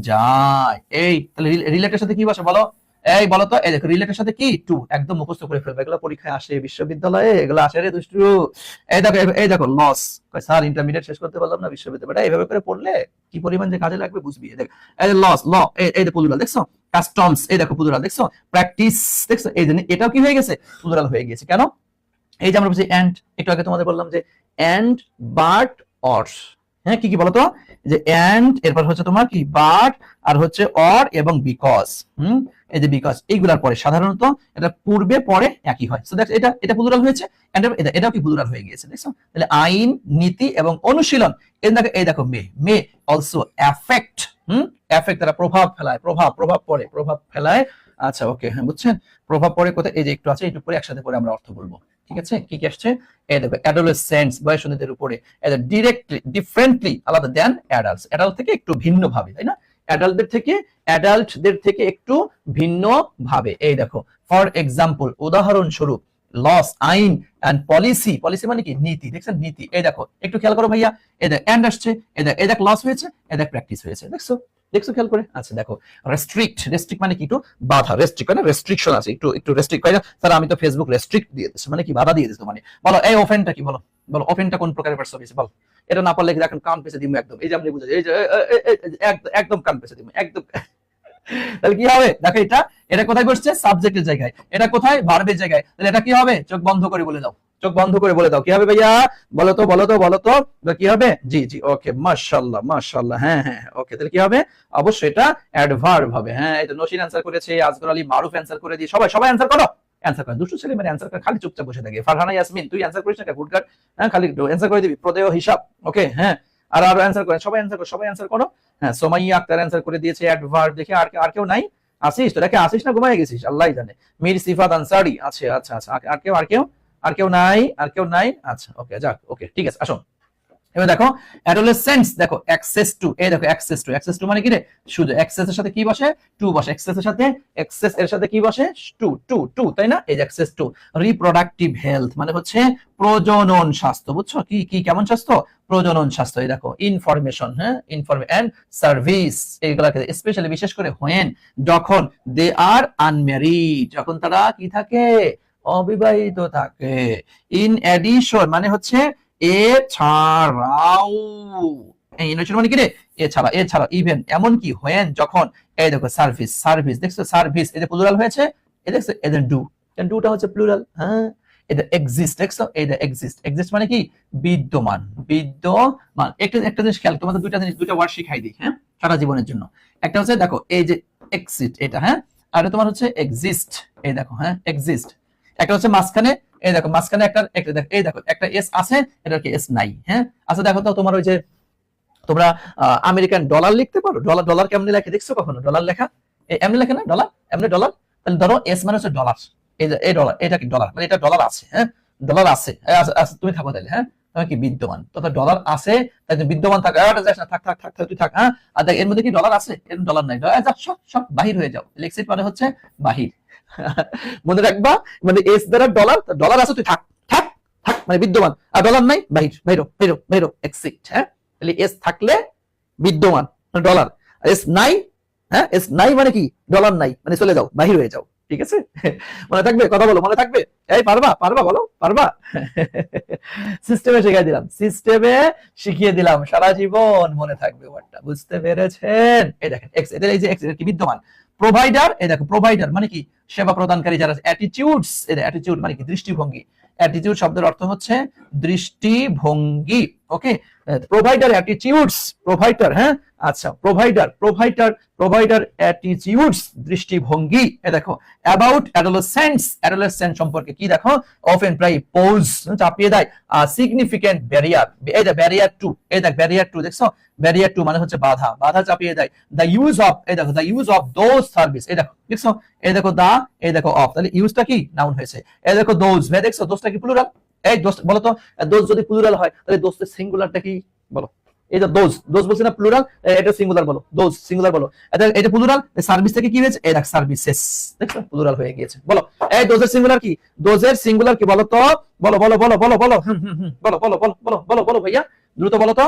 Speaker 1: যায়। এই তাহলে রিলেটেড সাথে কি ভাষা বলো, এই বলো তো, এই দেখো রিলেটেড সাথে কি, টু, একদম মুখস্থ করে ফেলবে, এগুলো পরীক্ষায় আসে, বিশ্ববিদ্যালয়ে এগুলো আসে রে দুষ্টু। এই দেখো লস, স্যার ইন্টারমিডিয়েট শেষ করতে পারলাম না, বিশ্ববিদ্যালয় এইভাবে করে পড়লে কি পরিমাণ যে কাজে লাগবে বুঝবি। দেখ এই লস, ল, এই দেখো প্লুরাল দেখছো, কাস্টমস এই দেখো প্লুরাল দেখছো, প্র্যাকটিস দেখছো, এই জন্য এটাও কি হয়ে গেছে, প্লুরাল হয়ে গেছে। কেন? এই যে আমরা বলছি এন্ড, একটু আগে তোমাদের বললাম যে এন্ড বাট অর, হ্যাঁ কি কি বলতো, যে এন্ড এরপর হচ্ছে তোমার কি বাট আর হচ্ছে অর এবং বিকজ, এই যে বিকজ এইগুলার পরে সাধারণত এটা পূর্বে পরে একই হয়। সো দ্যাটস এটা প্লুরাল হয়েছে, এন্ড এটাও কি প্লুরাল হয়ে গিয়েছে, দেখছো? তাহলে আইন, নীতি এবং অনুশীলন, এই দেখো মে অলসো এফেক্ট, এফেক্ট তারা প্রভাব ফেলায়, প্রভাব পড়ে, প্রভাব ফেলায়। আচ্ছা ওকে, হ্যাঁ বুঝছেন, প্রভাব পড়ে কোথায়, এই যে একটু আছে, একটু পরে একসাথে পরে আমরা অর্থ বলবো, ঠিক আছে? কি কি আসছে, এই দেখো অ্যাডোলেসেন্টস বয়সন্ধিদের উপরে, ডিরেক্টলি ডিফারেন্টলি আলাদা দেন অ্যাডাল্টস, অ্যাডাল্ট থেকে একটু ভিন্ন ভাবে, তাই না? অ্যাডাল্টদের থেকে একটু ভিন্ন ভাবে। এই দেখো ফর এক্সাম্পল উদাহরণস্বরূপ, লস আইন এন্ড পলিসি, পলিসি মানে কি নীতি, দেখছেন নীতি। এই দেখো একটু খেয়াল করো ভাইয়া, এই দেখ এন্ড আসছে, এই দেখ লস হয়েছে, এই দেখ প্র্যাকটিস হয়েছে, দেখছো খেয়াল করে। আচ্ছা দেখো রেস্ট্রিক্ট মানে কি, একটু বাধা, রেস্ট্রিক্ট মানে রেস্ট্রিকশন আছে, একটু রেস্ট্রিক্ট হয় না স্যার, আমি তো ফেসবুক রেস্ট্রিক্ট দিয়ে দিচ্ছি মানে কি বাধা দিয়ে দিচ্ছি, মানে বলো এই ওফেনটা কি, বলো ওফেনটা কোন প্রকারের ভার্ব হয়েছে, বল। এটা না পারলে দেখেন কান পেছে দিমু একদম, এই যে আপনি বুঝে, এই যে একদম কান পেছে দিমু একদম। তাহলে কি হবে, দেখো এটা কোথায় বসছে, সাবজেক্টের জায়গায়, এটা কোথায়, ভার্বের জায়গায়। তাহলে এটা কি হবে, চোখ বন্ধ করে বলে দাও, চোখ বন্ধ করে বলে দাও, কি হবে ভাইয়া, বলো তো কি হবে, জি ওকে, মাশাআল্লাহ, হ্যাঁ ওকে। তাহলে কি হবে, অবশ্যই এটা অ্যাডভার্ব হবে। হ্যাঁ এই তো নসিন অ্যানসার করেছে, আজগর আলী মারুফ অ্যানসার করে দিয়ে, সবাই অ্যানসার করো, অ্যানসার করে। দুষ্টু ছেলে মানে অ্যানসার করে, খালি চুপচাপ বসে থাকে। ফারহানা ইয়াসমিন তুই অ্যানসার করিস না, গুড গার্ড, হ্যাঁ খালি অ্যানসার করে দিবি, প্রদেয় হিসাব, ওকে হ্যাঁ। আর অ্যানসার করেন, সবাই অ্যানসার করো। হ্যাঁ সোমাইয়া আক্তার অ্যানসার করে দিয়েছে অ্যাডভার্ব। দেখে আর কেউ নাই, আসিস তোরা কি আসিস না ঘুমায় গেছিস, আল্লাহই জানে। মির সিফাত আনসারি আছে, আচ্ছা আর কেউ নাই, আচ্ছা ওকে যাক, ওকে ঠিক আছে। আসুন এবার দেখো অ্যাডোলেসেন্টস, দেখো অ্যাক্সেস টু, এই দেখো অ্যাক্সেস টু মানে কি রে, শুধু অ্যাক্সেস এর সাথে কি বসে, টু বসে, অ্যাক্সেস এর সাথে কি বসে, টু, তাই না? এই যে অ্যাক্সেস টু। রিপ্রোডাক্টিভ হেলথ মানে হচ্ছে প্রজনন স্বাস্থ্য, বুঝছো? কি কেমন স্বাস্থ্য, প্রজনন স্বাস্থ্য। এই দেখো ইনফরমেশন, হ্যাঁ এন্ড সার্ভিস, এইগুলাকে স্পেশালি বিশেষ করে হোয়েন, যখন দে আর আনম্যারিড, যখন তারা কি থাকে, অবিবাহিত থাকে। ইন এডিশন মানে হচ্ছে এছাড়াও, মানে কি রে, এছাড়াও ইভেন এমনকি হোয়েন যখন, এই দেখো সার্ভিস দেখছো, সার্ভিস এই যে প্লুরাল হয়েছে, এই দেখছো এদের ডুটা হচ্ছে প্লুরাল, হ্যাঁ। এদের এক্সিস্ট দেখছো, এদের এক্সিস্ট মানে কি বিদ্যমান, একটা জিনিস খেয়াল, তোমাদের দুইটা ওয়ার্ড শিখাই দিই, হ্যাঁ সারা জীবনের জন্য। একটা হচ্ছে দেখো এই যে এক্সিস্ট এটা, হ্যাঁ, আর তোমার হচ্ছে এক্সিস্ট, এই দেখো হ্যাঁ এক্সিস্ট। একটা হচ্ছে মাঝখানে, এই দেখো মাঝখানে এই দেখো একটা এস আছে, এটা কি এস নাই, হ্যাঁ। আচ্ছা দেখো তো তোমার ওই যে তোমরা আমেরিকান ডলার লিখতে পারো, ডলার কেমনে লেখে দেখছো কখনো, ডলার লেখা এমনি লেখে না, এমনি ডলার। তাহলে ধরো এস মানে হচ্ছে ডলার, এই যে এই ডলার, এটা কি ডলার মানে এটা ডলার আছে, হ্যাঁ ডলার আছে, তুমি থাকো তাহলে, হ্যাঁ তবে কি বিদ্যমান। তথা ডলার আছে তাই বিদ্যমান থাক, থাক থাক থাক তুই থাক, হ্যাঁ। আর দেখ এর মধ্যে কি ডলার আছে? এর ডলার নাই, সব সব বাহির হয়ে যাও। এক্সিট মানে হচ্ছে বাহির। মনে রাখবা, মানে এস দ্বারা ডলার, ডলার আছে তুই থাক থাক থাক মানে বিদ্যমান, আর ডলার নাই বাহির, বাইরো বাইরো বাইরো, এক্সিট। হ্যাঁ, তাহলে এস থাকলে বিদ্যমান ডলার, এস নাই, হ্যাঁ এস নাই মানে কি ডলার নাই মানে চলে যাও, বাহির হয়ে যাও। ঠিক আছে, মনে থাকবে? কথা বলো, মনে থাকবে? এই পারবা পারবা বলো, পারবা? সিস্টেমে শিখিয়ে দিলাম, সিস্টেমে শিখিয়ে দিলাম, সারা জীবন মনে থাকবে ওয়ার্ডটা। বুঝতে পেরেছেন? এই দেখেন এক্স, এদের এই যে এক্স কি বিদ্যমান। প্রোভাইডার, এই দেখো প্রোভাইডার মানে কি সেবা প্রদানকারী যারা। অ্যাটিটিউডস, এই অ্যাটিটিউড মানে কি দৃষ্টিভঙ্গি। অ্যাটিটিউড শব্দের অর্থ হচ্ছে দৃষ্টিভঙ্গি। ওকে, প্রোভাইডার অ্যাটিটিউডস, প্রোভাইডার, হ্যাঁ আচ্ছা প্রোভাইডার প্রোভাইডার প্রোভাইডার অ্যাটিটিউডস দৃষ্টিভঙ্গি। এ দেখো অ্যাবাউট অ্যাডোলেসেন্টস, অ্যাডোলেসেন্ট সম্পর্কে কি দেখো, অফেন প্রায় পোজ চাপিয়ে দেয় সিগনিফিক্যান্ট ব্যারিয়ার। এই যে ব্যারিয়ার টু, এই দেখ ব্যারিয়ার টু, দেখছো ব্যারিয়ার টু মানে হচ্ছে বাধা, বাধা চাপিয়ে দেয়। দ্য ইউজ অফ, এই দেখো the use of those service, এই দেখো দেখছো, এই দেখো দা, এই দেখো অফ, তাহলে ইউজটা কি নাউন হয়েছে। এই দেখো দোজ, ভাই দেখছো দোজটা কি প্লুরাল? এই দোজ বলো তো, দোজ যদি প্লুরাল হয় তাহলে দোজের সিঙ্গুলারটা কি বলো? এই যে দোজ, দোজ বলছি না প্লুরাল, এটা সিঙ্গুলার বলো, দোজ সিঙ্গুলার বলো। এটা প্লুরাল, সার্ভিস থেকে কি হয়েছে? এই দেখ সার্ভিসেস, দেখছো প্লুরাল হয়ে গিয়েছে। বলো এই দোজের সিঙ্গুলার কি? দোজের সিঙ্গুলার কি বলো তো? বলো বলো বলো বলো বলো, বলো বলো বলো বলো বলো বলো ভাইয়া, দ্রুত বলো তো,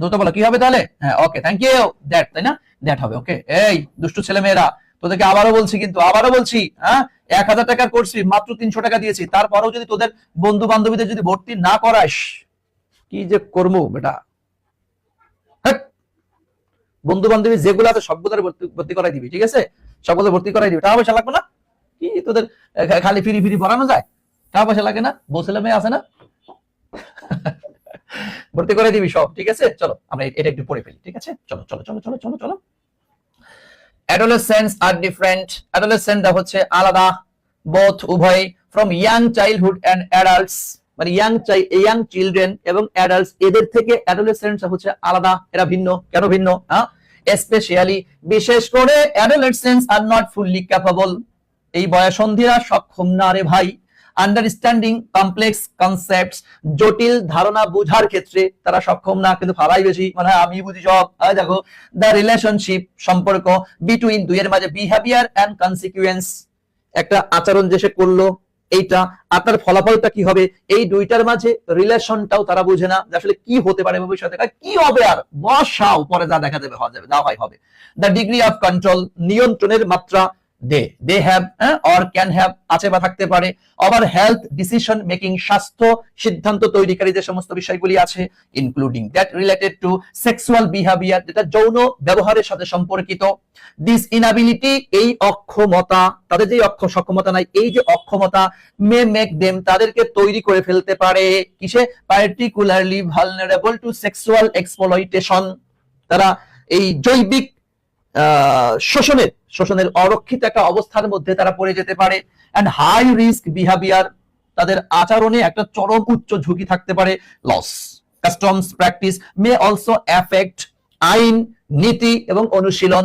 Speaker 1: দ্রুত বলো কি হবে তাহলে? হ্যাঁ ওকে, থ্যাংক ইউ, দ্যাট, তাই না? দ্যাট হবে। ওকে, এই দুষ্টু ছেলে মেয়েরা তোদেরকে আবারও বলছি, কিন্তু আবারও বলছি, হ্যাঁ 1000 টাকার কোর্স ফি মাত্র 300 টাকা দিয়েছি, তারপরেও যদি তোদের বন্ধু বান্ধবীদের যদি ভর্তি না করাস, কি যে করবো বেটা। বন্ধু বান্ধবী যেগুলো আছে সবগুলোর ভর্তি করাই দিবি, ঠিক আছে? সবগুলো ভর্তি করাই দিবি, টাকা পয়সা লাগবে না। কি তোদের খালি ফিরি ফিরি পড়ানো যায়? টাকা পয়সা লাগে না? বসলে মেয়ে আছে না? ভর্তি করে দিবি সব, ঠিক আছে? চলো আমরা এটা একটু পড়ে ফেলি, ঠিক আছে? চলো চলো চলো চলো চলো চলো। adolescents are different, adolescent হচ্ছে আলাদা, both উভয়, from young childhood and adults, মানে ইয়াং চিলড্রেন এবং অ্যাডাল্টস, এদের থেকে অ্যাডোলেসেন্টস হচ্ছে আলাদা, এরা ভিন্ন। কেন ভিন্ন? স্পেশালি, বিশেষ করে অ্যাডোলেসেন্টস আর নট ফুললি ক্যাপাবল, এই বয়সন্ধিরা সক্ষম না রে ভাই, আন্ডারস্ট্যান্ডিং কমপ্লেক্স কনসেপ্টস, জটিল ধারণা বোঝার ক্ষেত্রে তারা সক্ষম না, কিন্তু ভাবাই বেশি, মানে আমি বুঝি সব। দেখো দ্য রিলেশনশিপ, সম্পর্ক, বিটুইন, দুইয়ের মাঝে, বিহেভিয়ার এন্ড কনসিকুয়েন্স, একটা আচরণ যে সে করলো এইটা আর তার ফলাফলটা কি হবে, এই দুইটার মাঝে রিলেশনটাও তারা বুঝে না, যে আসলে কি হতে পারে ভবিষ্যতে, কি হবে আর বসাও, পরে যা দেখা যাবে হবে, যা হয় হবে। দ্য ডিগ্রি অফ কন্ট্রোল, নিয়ন্ত্রণের মাত্রা, they have or can have, আছে বা থাকতে পারে। ওভার হেলথ ডিসিশন মেকিং, স্বাস্থ্য সিদ্ধান্ত তৈরিকারী যে সমস্ত বিষয়গুলি আছে, including that related to sexual behaviour, যেটা যৌন ব্যবহারের সাথে সম্পর্কিত। দিস ইনএবিলিটি, এই অক্ষমতা, তাদের যে সক্ষমতা নাই, এই যে অক্ষমতা, মে মেক দেম, তাদেরকে তৈরি করে ফেলতে পারে কিসে? Particularly vulnerable to sexual exploitation, তারা এই জৈবিক শোষণের অরক্ষিত একটা অবস্থার মধ্যে তারা পড়ে যেতে পারে। এন্ড হাই রিস্ক বিহেভিয়ার, তাদের আচরণে একটা চরম উচ্চ ঝুঁকি থাকতে পারে। Laws customs practice may also affect, আইন নীতি এবং অনুশীলন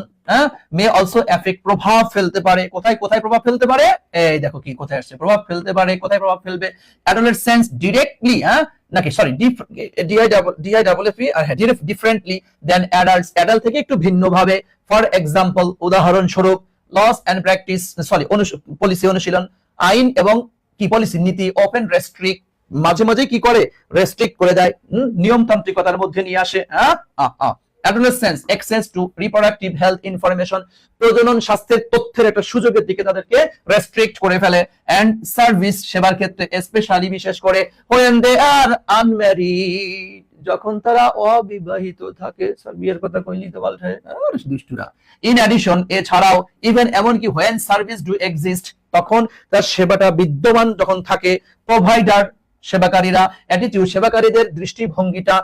Speaker 1: মে অলসো এফেক্ট, প্রভাব ফেলতে পারে। কোথায় কোথায় প্রভাব ফেলতে পারে? এই দেখো কি কোথায় আসছে, প্রভাব ফেলতে পারে, কোথায় প্রভাব ফেলবে? অ্যাডোলেসেন্স ডিরেক্টলি, নাকি sorry D I double F E R differently than adults, adult থেকে একটু ভিন্নভাবে। ফর এক্সাম্পল, উদাহরণস্বরূপ, laws and practice, sorry policy অনুশীলন, আইন এবং কি পলিসি নীতি, ওপেন রেস্ট্রিক্ট, মাঝে মাঝে কি করে রেস্ট্রিক্ট করে দেয়, নিয়মতান্ত্রিকতার মধ্যে নিয়ে আসে। Adolescence access to reproductive health information, প্রজনন স্বাস্থ্যের তথ্যের একটা সুযোগের দিকে তাদেরকে রেস্ট্রিক্ট করে ফেলে। এন্ড সার্ভিস, সেবার ক্ষেত্রে, স্পেশালি বিশেষ করে, when they are unmarried, যখন তারা অবিবাহিত থাকে। বিয়ের কথা কইলি তো পাল্টায় দুষ্টুরা। ইন অ্যাডিশন, এছাড়াও, ইভেন এমনকি, when service do exist, তখন তার সেবাটা বিদ্যমান যখন থাকে। প্রোভাইডার, সেবাকারীরা, অ্যাটিটিউড, সেবাকারীদের দৃষ্টিভঙ্গিটা,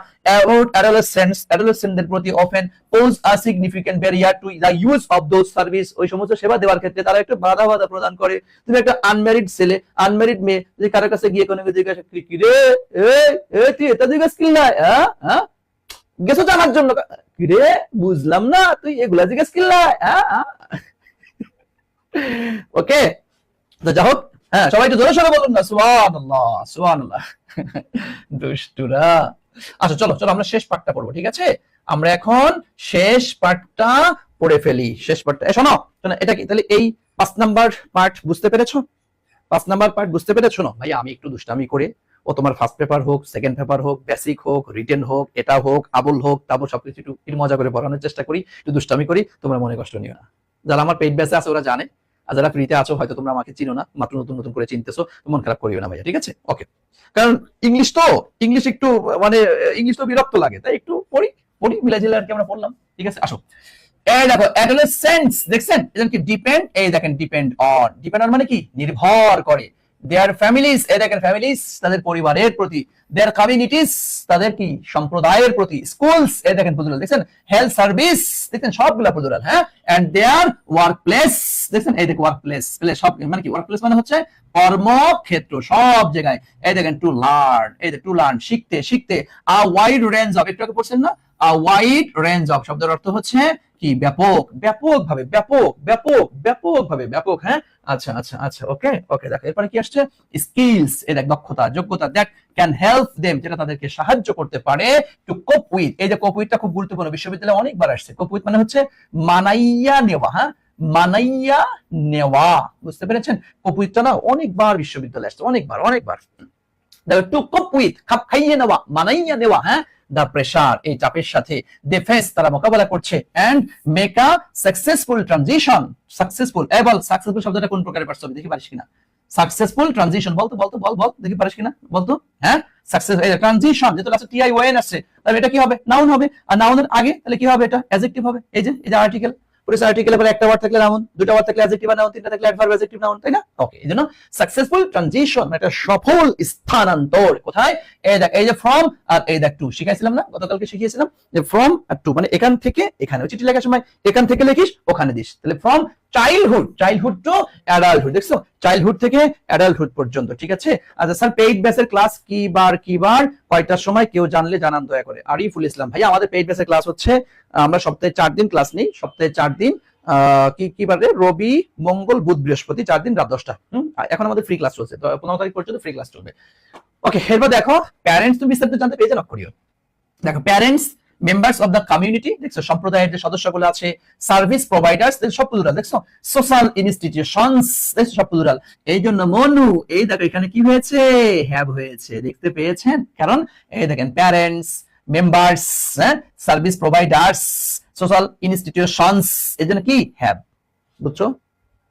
Speaker 1: অ্যাডোলেসেন্টদের প্রতি often pose a significant barrier to the use of those service, ওই সমস্ত সেবা দেওয়ার ক্ষেত্রে তারা একটু বাধা প্রদান করে। তুমি একটা আনম্যারিড ছেলে, আনম্যারিড মেয়ে যদি কারোর কাছে গিয়ে কোনো জিজ্ঞাসা করি, কি রে তুই এটা জিজ্ঞাসা স্কিল নাই, গেছো জানার জন্য, কি রে বুঝলাম না, তুই এগুলা জিজ্ঞাসা স্কিল নাই। ওকে, তো যাই হোক, হ্যাঁ, সবাই একটু জোরে সরে বলুন না, সুবহানাল্লাহ সুবহানাল্লাহ। দুষ্টুরা। আচ্ছা চলো চলো আমরা শেষ পার্টটা পড়বো, ঠিক আছে? আমরা এখন শেষ পার্টটা পড়ে ফেলি। শেষ পার্টটা শোনো শোনো, এটা কি তাহলে এই 5 নাম্বার পার্ট বুঝতে পেরেছো? 5 নাম্বার পার্ট বুঝতে পেরেছো না? ভাই আমি একটু দুষ্টামি করে ও তোমার ফার্স্ট পেপার হোক, সেকেন্ড পেপার হোক, বেসিক হোক, রিটেন হোক, এটা হোক, আবুল হোক, তারপর সবকিছু একটু মজা করে পড়ানোর চেষ্টা করি, একটু দুষ্টামি করি, তোমরা মনে কষ্ট নিও না। যারা আমার পেইড ব্যাচে আছে ওরা জানে, আর যারা ফ্রিতে আছো হয়তো তোমরা আমাকে চিনো না, মাত্র নতুন নতুন করে চিনতেছো, মন খারাপ করিও না ভাইয়া, ঠিক আছে? ওকে, কারণ ইংলিশ তো, ইংলিশ একটু মানে ইংলিশ তো বিরক্ত লাগে, তাই একটু পড়ি পড়ি মিলাই জিলে আর কি আমরা পড়লাম, ঠিক আছে? আসো, এই দেখো অ্যাডোলেসেন্টস, দেখছেন এজন কি ডিপেন্ড, এই দেখেন ডিপেন্ড অন, ডিপেন্ড অন মানে কি নির্ভর করে, দেয়ার ফ্যামিলিজ, এই দেখেন ফ্যামিলিজ তাদের পরিবারের প্রতি, দেয়ার কমিউনিটিস তাদের কি সম্প্রদায়ের প্রতি, স্কুলস এই দেখেন প্লুরাল, দেখছেন হেলথ সার্ভিস দেখছেন সবগুলা প্লুরাল, হ্যাঁ, এন্ড দেয়ার ওয়ার্ক প্লেস, দেখছেন এই দেখো ওয়ার্ক প্লেস, সব মানে কি ওয়ার্ক প্লেস মানে হচ্ছে কর্মক্ষেত্র, সব জায়গায় এই দেখেন টু লার্ন, এই যে টু লার্ন শিখতে শিখতে, আ ওয়াইড রেঞ্জ অফ, একটু আগে পড়ছেন না, আ ওয়াইড রেঞ্জ অফ শব্দের অর্থ হচ্ছে কি ব্যাপক, ব্যাপক ভাবে, ব্যাপক ব্যাপক ব্যাপক ভাবে, ব্যাপক, হ্যাঁ? আচ্ছা আচ্ছা আচ্ছা, ওকে ওকে, দেখো এরপরে কি আসছে, স্কিলস এই দেখ দক্ষতা যোগ্যতা, দ্যাট ক্যান হেল্প দেম যেটা তাদেরকে সাহায্য করতে পারে, টু কোপ উইথ, এই যে কোপ উইথটা খুব গুরুত্বপূর্ণ, বিশ্ববিদ্যালয়ে অনেকবার আসছে। কোপ উইথ মানে হচ্ছে মানাইয়া নেওয়া, হ্যাঁ, মানাইয়া নেওয়া, বুঝতে পেরেছেন? কোপ উইথটা না অনেকবার বিশ্ববিদ্যালয়ে আসছে, অনেকবার অনেকবার। টু কোপ উইথ খাপ খাইয়ে নেওয়া, মানাইয়া নেওয়া, হ্যাঁ, দা প্রেসার এই চাপের সাথে, দে ফেস তারা মোকাবেলা করছে, and make a successful transition, successful এই বল, সাকসেসফুল শব্দটা কোন প্রকারে পারছো দেখি পারিস কিনা, সাকসেসফুল ট্রানজিশন বলতো বলতো বল বল দেখি পারিস কিনা বলতো, হ্যাঁ, সাকসেস এই ট্রানজিশন যেটা আছে টি আই ওয়াই এন আসছে, তাহলে এটা কি হবে, নাউন হবে, আর নাউনের আগে তাহলে কি হবে, এটা অ্যাডজেক্টিভ হবে, এই যে আর্টিকেল, পুরো আর্টিকেলের পরে একটা ওয়ার্ড থাকলে নাউন, দুটো ওয়ার্ড থাকলে অ্যাডজেক্টিভ আর নাউন, তিনটা থাকলে অ্যাডভার্ব অ্যাডজেক্টিভ নাউন, তাই না? ওকে, এজন্য সাকসেসফুল ট্রানজিশন এটা সফল স্থানান্তর, কোথায়, এই দেখ এই যে ফ্রম আর এই দেখ টু, শিখাইছিলাম না গতকালকে, শিখিয়েছিলাম যে ফ্রম আর টু মানে এখান থেকে এখানে, চিঠি লেখার সময় এখান থেকে লিখিস ওখানে দিস, তাহলে from childhood, childhood to adulthood, দেখছো চাইল্ডহুড থেকে অ্যাডাল্টহুড পর্যন্ত, ঠিক আছে? আচ্ছা স্যার পেইড ব্যাচের ক্লাস কি বার কয়টার সময় কেউ জানলে জানান দয়া করে। আরিফুল ইসলাম, ভাইয়া আমাদের পেইড ব্যাচের ক্লাস হচ্ছে আমরা সপ্তাহে 4 দিন ক্লাস নেই, সপ্তাহে 4 দিন, কি বারে, রবি মঙ্গল বুধ বৃহস্পতি, 4 দিন রাত 10টা। এখন আমাদের ফ্রি ক্লাস চলছে, তো 15 তারিখ পর্যন্ত ফ্রি ক্লাস চলবে। ওকে, এরপর দেখো প্যারেন্টস, তুমি বিস্তারিত জানতে পেজে লক করিও। দেখো parents, members of the community, দেখছো সম্প্রদায়ের যে সদস্যগুলো আছে, সার্ভিস প্রোভাইডার্স সব প্লুরাল, দেখছো সোশ্যাল ইনস্টিটিউশনস দেখছো সব প্লুরাল, এই জন্য মনু এই দেখো এখানে কি হয়েছে, হ্যাভ হয়েছে, দেখতে পেয়েছেন? কারণ এই দেখেন প্যারেন্টস, মেম্বার্স, হ্যাঁ, সার্ভিস প্রোভাইডার্স, সোশ্যাল ইনস্টিটিউশনস, এই জন্য কি হ্যাভ, বুঝছো?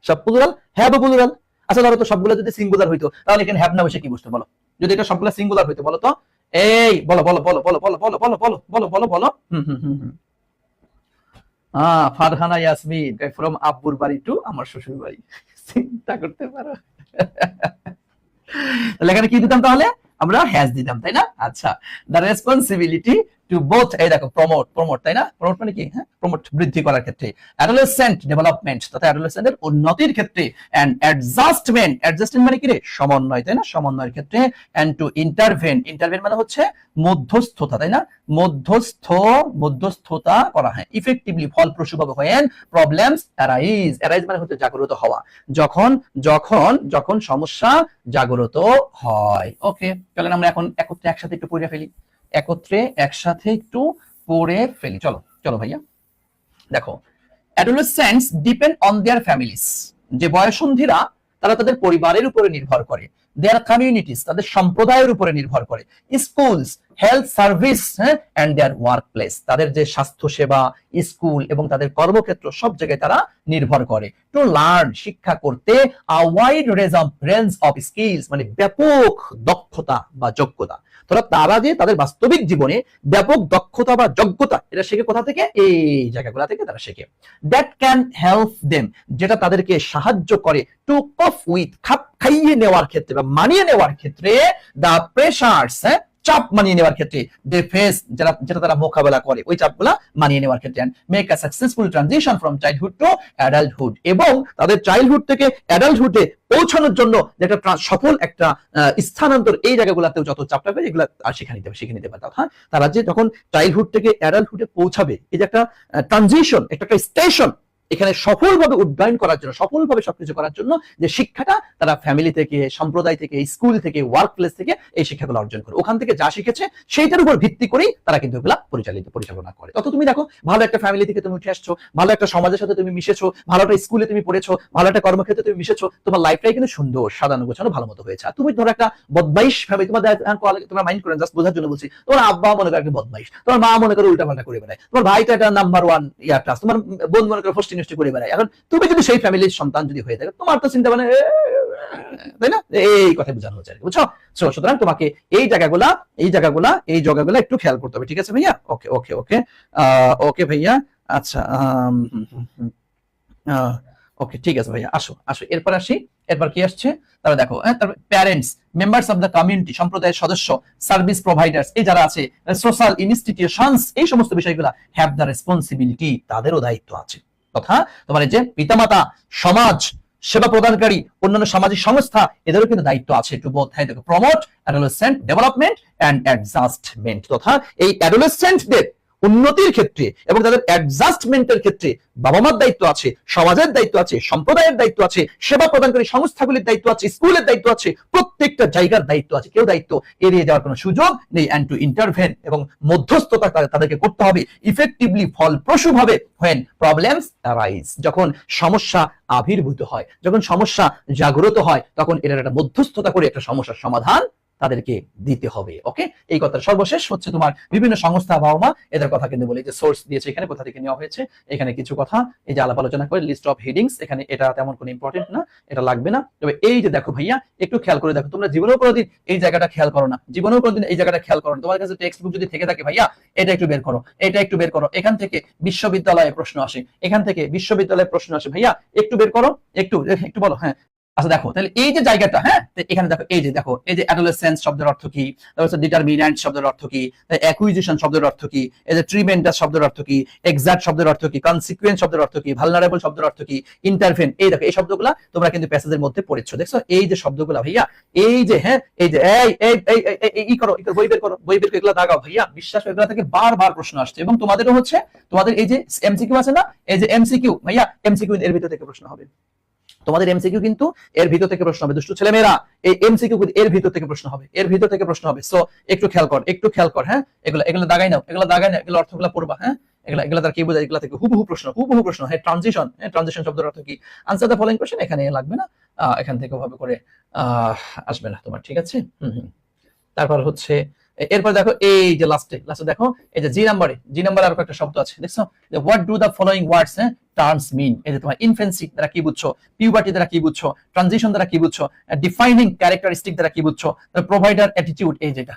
Speaker 1: সব প্লুরাল, হ্যাভ ও প্লুরাল। আচ্ছা ধরো তো সবগুলো যদি সিঙ্গুলার হইতো তাহলে এখানে হ্যাভ না বসে কি বসতো বলো, যদি এটা সবগুলো সিঙ্গুলার হইতো বলো তো, এই বলো বলো বলো বলো বলো বলো বলো বলো বলো বলো বলো, ফারহানা ইয়াসমিন ফ্রম আব্বুর বাড়ি টু আমার শ্বশুর বাড়ি, চিন্তা করতে পারো। তাহলে এখানে কি দিতাম তাহলে, আমরা হ্যাজ দিতাম, তাই না? আচ্ছা, দ্য রেসপন্সিবিলিটি টু বোথ, এই দেখো প্রমোট, প্রমোট তাই না, প্রমোট মানে কি, হ্যাঁ, প্রমোট বৃদ্ধি করার ক্ষেত্রে, অ্যাডোলেসেন্ট ডেভেলপমেন্ট তথা অ্যাডোলেসেন্টের উন্নতির ক্ষেত্রে, এন্ড অ্যাডজাস্টমেন্ট, অ্যাডজাস্টমেন্ট মানে কি রে, সমন্বয়, তাই না, সমন্বয়ের ক্ষেত্রে, এন্ড টু ইন্টারভেন, ইন্টারভেন মানে হচ্ছে মধ্যস্থতা, তাই না, মধ্যস্থতা করা, হয় ইফেক্টিভলি ফলপ্রসূভাবে, হয় প্রবলেমস অ্যারাইজ, অ্যারাইজ মানে হচ্ছে জাগ্রত হওয়া, যখন যখন যখন সমস্যা জাগ্রত হয়। ওকে, চলেন আমরা এখন একত্রে একসাথে একটু পড়ে ফেলি, একত্রে একসাথে একটু পড়ে ফেলি, চলো চলো ভাইয়া। দেখো অ্যাডোলেসেন্টস ডিপেন্ড অন দেয়ার ফ্যামিলিজ, যে বয়সন্ধিরা তারা তাদের পরিবারের উপরে নির্ভর করে, দেয়ার কমিউনিটিস তাদের সম্প্রদায়ের উপরে নির্ভর করে, স্কুলস হেলথ সার্ভিস, হ্যাঁ, এন্ড দেয়ার ওয়ার্ক প্লেস তাদের যে স্বাস্থ্য সেবা, স্কুল এবং তাদের কর্মক্ষেত্র সব জায়গায় তারা নির্ভর করে, টু লার্ন শিক্ষা করতে, a wide range of skills মানে ব্যাপক দক্ষতা বা যোগ্যতা, তারা যে তাদের বাস্তবিক জীবনে ব্যাপক দক্ষতা বা যোগ্যতা এটা শেখে কোথা থেকে, এই জায়গাগুলো থেকে তারা শেখে, দ্যাট ক্যান হেল্প দেম যেটা তাদেরকে সাহায্য করে, টু কপ উইথ খাপ খাইয়ে নেওয়ার ক্ষেত্রে বা মানিয়ে নেওয়ার ক্ষেত্রে, দা প্রেসারস, চাপ মানিয়ে নেওয়ার ক্ষেত্রে, দে ফেস যেটা তারা মোকাবেলা করে ওই চাপগুলা মানিয়ে নেওয়ার ক্ষেত্রে, make a successful transition from childhood to adulthood, এবং তাদের চাইল্ডহুড থেকে অ্যাডাল্টহুডে পৌঁছানোর জন্য যেটা সফল একটা স্থানান্তর, এই জায়গাগুলোতেও যত চাপ থাকবে এগুলো আর শিখে নিতে পারে, হ্যাঁ, তারা যে যখন চাইল্ডহুড থেকে অ্যাডাল্টহুডে পৌঁছাবে, এই যে একটা ট্রানজিশন, একটা স্টেশন, এখানে সফলভাবে উড্ডয়ন করার জন্য, সফলভাবে সবকিছু করার জন্য যে শিক্ষাটা তারা ফ্যামিলি থেকে, সম্প্রদায় থেকে, স্কুল থেকে, ওয়ার্ক প্লেস থেকে এই শিক্ষাগুলো অর্জন করে, ওখান থেকে যা শিখেছে সেইটার উপর ভিত্তি করেই তারা কিন্তু এগুলা পরিচালনা করে। তত তুমি দেখো ভালো একটা ফ্যামিলি থেকে তুমি উঠে আসছো, ভালো একটা সমাজের সাথে তুমি মিশেছো, ভালো একটা স্কুলে তুমি পড়েছো, ভালো একটা কর্মক্ষেত্রে তুমি মিশেছো, তোমার লাইফটাই কিন্তু সুন্দর, সাজানো গোছানো, ভালো মতো হয়েছে। আর তুমি ধরো একটা বদমাইশ ফ্যামিলি, তোমার মাইন্ড করেন, জাস্ট বোঝার জন্য বলছি, তোমার আব্বা মনে করে একটা বদমাইশ, তোমার মা মনে করে উল্টা পাল্টা করে বেড়ায়, তোমার ভাই তো একটা নাম্বার ওয়ান ইয়ার ক্লাস, তোমার বোন মনে করে ফষ্টি নষ্টি করে বেড়ায়। এখন তুমি যদি সেই ফ্যামিলির সন্তান যদি হয়ে থাকে, তোমার তো চিন্তা মানে, তাই না? এই কথা বোঝানো হচ্ছে, বুঝছো? সুতরাং তোমাকে এই জায়গাগুলা একটু খেয়াল করতে হবে, ঠিক আছে ভাইয়া? ওকে ওকে ওকে ওকে ভাইয়া, আচ্ছা ওকে ঠিক আছে ভাইয়া, আসো আসো, এরপর আসি। এরপর কি আসছে তারা দেখো, তারপর parents, members of the community, সম্প্রদায়ের সদস্য, সার্ভিস প্রোভাইডার্স, এই যারা আছে, সোশ্যাল ইনস্টিটিউশনস, এই সমস্ত বিষয়গুলো হ্যাভ দ্য রেসপন্সিবিলিটি, তাদেরও দায়িত্ব আছে। তথা তোমার এই যে পিতামাতা, সমাজ, সেবা প্রদানকারী, অন্যান্য সামাজিক সংস্থা, এদেরও কিন্তু দায়িত্ব আছে to both promote adolescent development and adjustment. তথা এই অ্যাডোলেসেন্টদের উন্নতির ক্ষেত্রে এবং তাদের অ্যাডজাস্টমেন্টের ক্ষেত্রে বাবা মার দায়িত্ব আছে, সমাজের দায়িত্ব আছে, সম্প্রদায়ের দায়িত্ব আছে, সেবা প্রদানকারী সংস্থাগুলির দায়িত্ব আছে, স্কুলের দায়িত্ব আছে, প্রত্যেকটা জায়গার দায়িত্ব আছে। কেউ দায়িত্ব এড়িয়ে যাওয়ার কোনো সুযোগ নেই। অ্যান্ড টু ইন্টারভেন, এবং মধ্যস্থতা তাদেরকে করতে হবে ইফেক্টিভলি, ফলপ্রসূভাবে, when problems arise, যখন সমস্যা আবির্ভূত হয়, যখন সমস্যা জাগ্রত হয়, তখন এটার একটা মধ্যস্থতা করে একটা সমস্যার সমাধান তাদেরকে দিতে হবে। ওকে, এই কথা। সর্বশেষ হচ্ছে তোমার বিভিন্ন সংস্থা, বাবা মা, এদের কথা কিন্তু বলি যে সোর্স দিয়েছে এখানে, কোথা থেকে নেওয়া হয়েছে, এখানে কিছু কথা এই যে আলাপ আলোচনা করে, লিস্ট অফ হেডিংস, এখানে এটা তেমন কোনো ইম্পর্টেন্ট না, এটা লাগবে না। তবে এই যে দেখো ভাইয়া, একটু খেয়াল করে দেখো, তোমরা জীবনেও কোনোদিন এই জায়গাটা খেয়াল করো না, জীবনেও কোনোদিন এই জায়গাটা খেয়াল করো না। তোমার কাছে টেক্সট বুক যদি থেকে থাকে, ভাইয়া এটা একটু বের করো, এটা একটু বের করো, এখান থেকে বিশ্ববিদ্যালয়ে প্রশ্ন আসে, এখান থেকে বিশ্ববিদ্যালয়ে প্রশ্ন আসে, ভাইয়া একটু বের করো, একটু একটু বলো। হ্যাঁ, আচ্ছা দেখো, তাহলে এই যে জায়গাটা, হ্যাঁ, এখানে দেখো, এই যে অ্যাডোলেসেন্স শব্দের অর্থ কি, তারপর ডিটারমিন্যান্ট শব্দের অর্থ কি, অ্যাকুইজিশন শব্দের অর্থ কি, এই যে ট্রিমেন্ডাস শব্দের অর্থ কি, এক্সাক্ট শব্দের অর্থ কি, কনসিকুয়েন্স শব্দের অর্থ কি, ভালনারেবল শব্দের অর্থ কি, ইন্টারভেন, এই দেখো এই শব্দগুলা তোমরা কিন্তু প্যাসেজের মধ্যে পড়েছো, দেখছো? এই যে শব্দগুলা ভাইয়া, এই যে, হ্যাঁ, এই যে এই করো, বই বের করো, বই বের করে এগুলা দাগাও ভাইয়া, বিশ্বাস এগুলা থেকে বারবার প্রশ্ন আসছে। এবং তোমাদেরও হচ্ছে, তোমাদের এই যে এমসিকিউ আছে না, এই যে এমসিকিউ, ভাইয়া এমসিকিউ এর ভিতর থেকে প্রশ্ন হবে, তোমাদের এমসিকিউ কিন্তু এর ভিতর থেকে প্রশ্ন হবে, দুষ্টু ছেলেমেয়েরা, এই এমসিকিউ এর ভিতর থেকে প্রশ্ন হবে, এর ভিতর থেকে প্রশ্ন হবে। সো একটু খেয়াল কর, একটু খেয়াল কর, হ্যাঁ, এগুলো দাগাই নাও, এগুলো অর্থগুলো পড়বা, হ্যাঁ, এগুলো তার কি বোঝায়, এগুলো থেকে হুবহু প্রশ্ন। হ্যাঁ, ট্রানজিশন শব্দের অর্থ কি, আনসার দ্য ফলোইং কোশ্চেন, এখানে লাগবে না, এখান থেকে ভাবে করে আসবে না তোমার, ঠিক আছে? তারপর হচ্ছে এরপর দেখো, এই যে লাস্টে দেখো, এই যে জি নাম্বারে আরো একটা শব্দ আছে, দেখছো? যে what do the following words terms mean. এই যে তোমার ইনফেন্সি দ্বারা কি বুঝছো, পিউবার্টি দ্বারা কি বুঝছো, ট্রানজিশন দ্বারা কি বুঝছো, ডিফাইনিং ক্যারেক্টারিস্টিক দ্বারা কি বুঝছো, প্রোভাইডার অ্যাটিটিউড, এই যেটা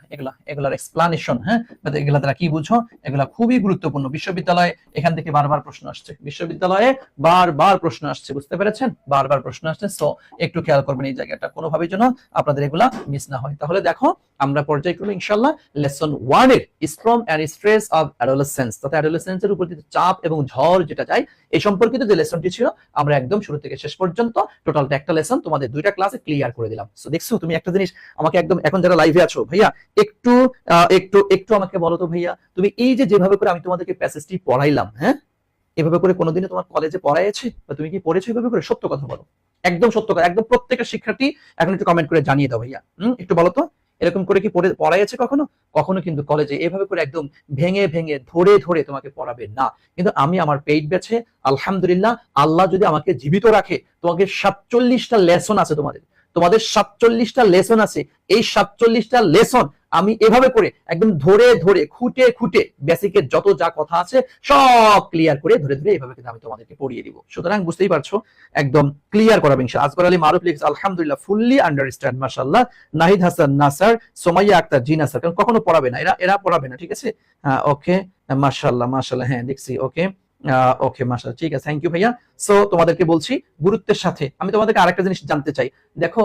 Speaker 1: এগুলার এক্সপ্লানেশন, হ্যাঁ, এগুলা দ্বারা কি বুঝছো, এগুলা খুবই গুরুত্বপূর্ণ। বিশ্ববিদ্যালয়ে এখান থেকে বারবার প্রশ্ন আসছে, বিশ্ববিদ্যালয়ে বারবার প্রশ্ন আসছে, বুঝতে পেরেছেন? বারবার প্রশ্ন আসছে। সো একটু খেয়াল করবেন এই জায়গাটা, কোনোভাবেই যেন আপনাদের এগুলা মিস না হয়। তাহলে দেখো, আমরা পর্যায়ক্রমে ইনশাআল্লাহ লেসন 1 এর storm and stress of adolescence, তথা অ্যাডোলেসেন্সের উপর যে চাপ এবং ঝড় যেটা যায়, এই সম্পর্কিত যে লেসনটি ছিল, আমরা একদম শুরু থেকে শেষ পর্যন্ত টোটালটা একটা লেসন তোমাদের 2টা ক্লাসে ক্লিয়ার করে দিলাম। সো দেখছো, তুমি একটা জিনিস আমাকে একদম, এখন যারা লাইভে আছো ভাইয়া, একটু একটু আমাকে বলো তো ভাইয়া, তুমি এই যে যেভাবে করে আমি তোমাদেরকে প্যাসেজটি পড়াইলাম, হ্যাঁ, এভাবে করে কোনোদিনও তোমার কলেজে পড়াইছে, বা তুমি কি পড়েছো এভাবে করে? সত্য কথা বলো, একদম সত্য কথা, একদম প্রত্যেকটা শিক্ষার্থী এখন একটু কমেন্ট করে জানিয়ে দাও ভাইয়া, একটু বলো তো, এরকম করে কি পড়াইছে কখনো? কখনো কিন্তু কলেজে এভাবে করে একদম ভেঙে ভেঙে ধরে তোমাকে পড়াবে না। কিন্তু আমি আমার পেইড ব্যাচে আলহামদুলিল্লাহ, আল্লাহ যদি আমাকে জীবিত রাখে, তোমাকে 47টা লেসন আছে, তোমাদের 47টা লেসন আছে। এই 47টা লেসন আমি এভাবে করে একদম ধরে খুঁটে বেসিকের যত যা কথা আছে সব ক্লিয়ার করে ধরে এভাবে কিন্তু আমি তোমাদেরকে পড়িয়ে দিব। সুতরাং বুঝতেই পারছো, একদম ক্লিয়ার করাবে ইনশাআল্লাহ। আজগর আলী মারুফ লিখছে আলহামদুলিল্লাহ, ফুললি আন্ডারস্ট্যান্ড, মাশাআল্লাহ। নাহিদ হাসান নাসার, সোমাইয়া আক্তার, জি নাসার, কারণ কখনো পড়াবে না, এরা পড়াবে না, ঠিক আছে? ওকে, মাশাআল্লাহ, হ্যাঁ দেখছি, ওকে ওকে, মাশাআল্লাহ, ঠিক আছে, থ্যাংক ইউ ভাইয়া। সো তোমাদেরকে বলছি গুরুত্বের সাথে, আমি তোমাদেরকে আরেকটা জিনিস জানতে চাই। দেখো,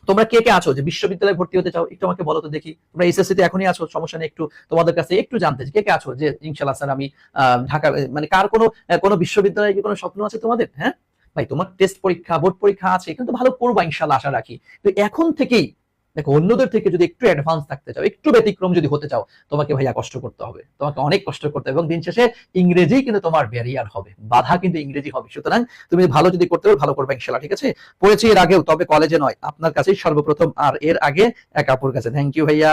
Speaker 1: তোমরা কে কে আছো যে বিশ্ববিদ্যালয়ে ভর্তি হতে চাও, একটু আমাকে বলো তো দেখি। তোমরা এসএসসি তে এখনই আছো, সমস্যা নেই, একটু তোমাদের কাছে একটু জানতে চাই, কে কে আছো যে ইনশাআল্লাহ স্যার আমি ঢাকা, মানে কার কোনো বিশ্ববিদ্যালয়ে কি কোনো স্বপ্ন আছে তোমাদের? হ্যাঁ ভাই, তোমার টেস্ট পরীক্ষা, বোর্ড পরীক্ষা আছে, কিন্তু ভালো করবা ইনশাআল্লাহ, আশা রাখি। তো এখন থেকেই দেখো অন্যদের থেকে যদি একটু অ্যাডভান্স থাকতে চাও, একটু ব্যতিক্রম যদি হতে চাও, তোমাকে ভাইয়া কষ্ট করতে হবে, তোমাকে অনেক কষ্ট করতে হবে, এবং দিন শেষে ইংরেজি কিন্তু তোমার ব্যারিয়ার হবে, বাধা কিন্তু ইংরেজি হবে। সুতরাং তুমি ভালো যদি করতে পারো, ভালো করবে ইনশাআল্লাহ, ঠিক আছে? পড়েছি এর আগেও, তবে কলেজে নয়, আপনার কাছেই সর্বপ্রথম, আর এর আগে এক আপুর কাছে। থ্যাংক ইউ ভাইয়া।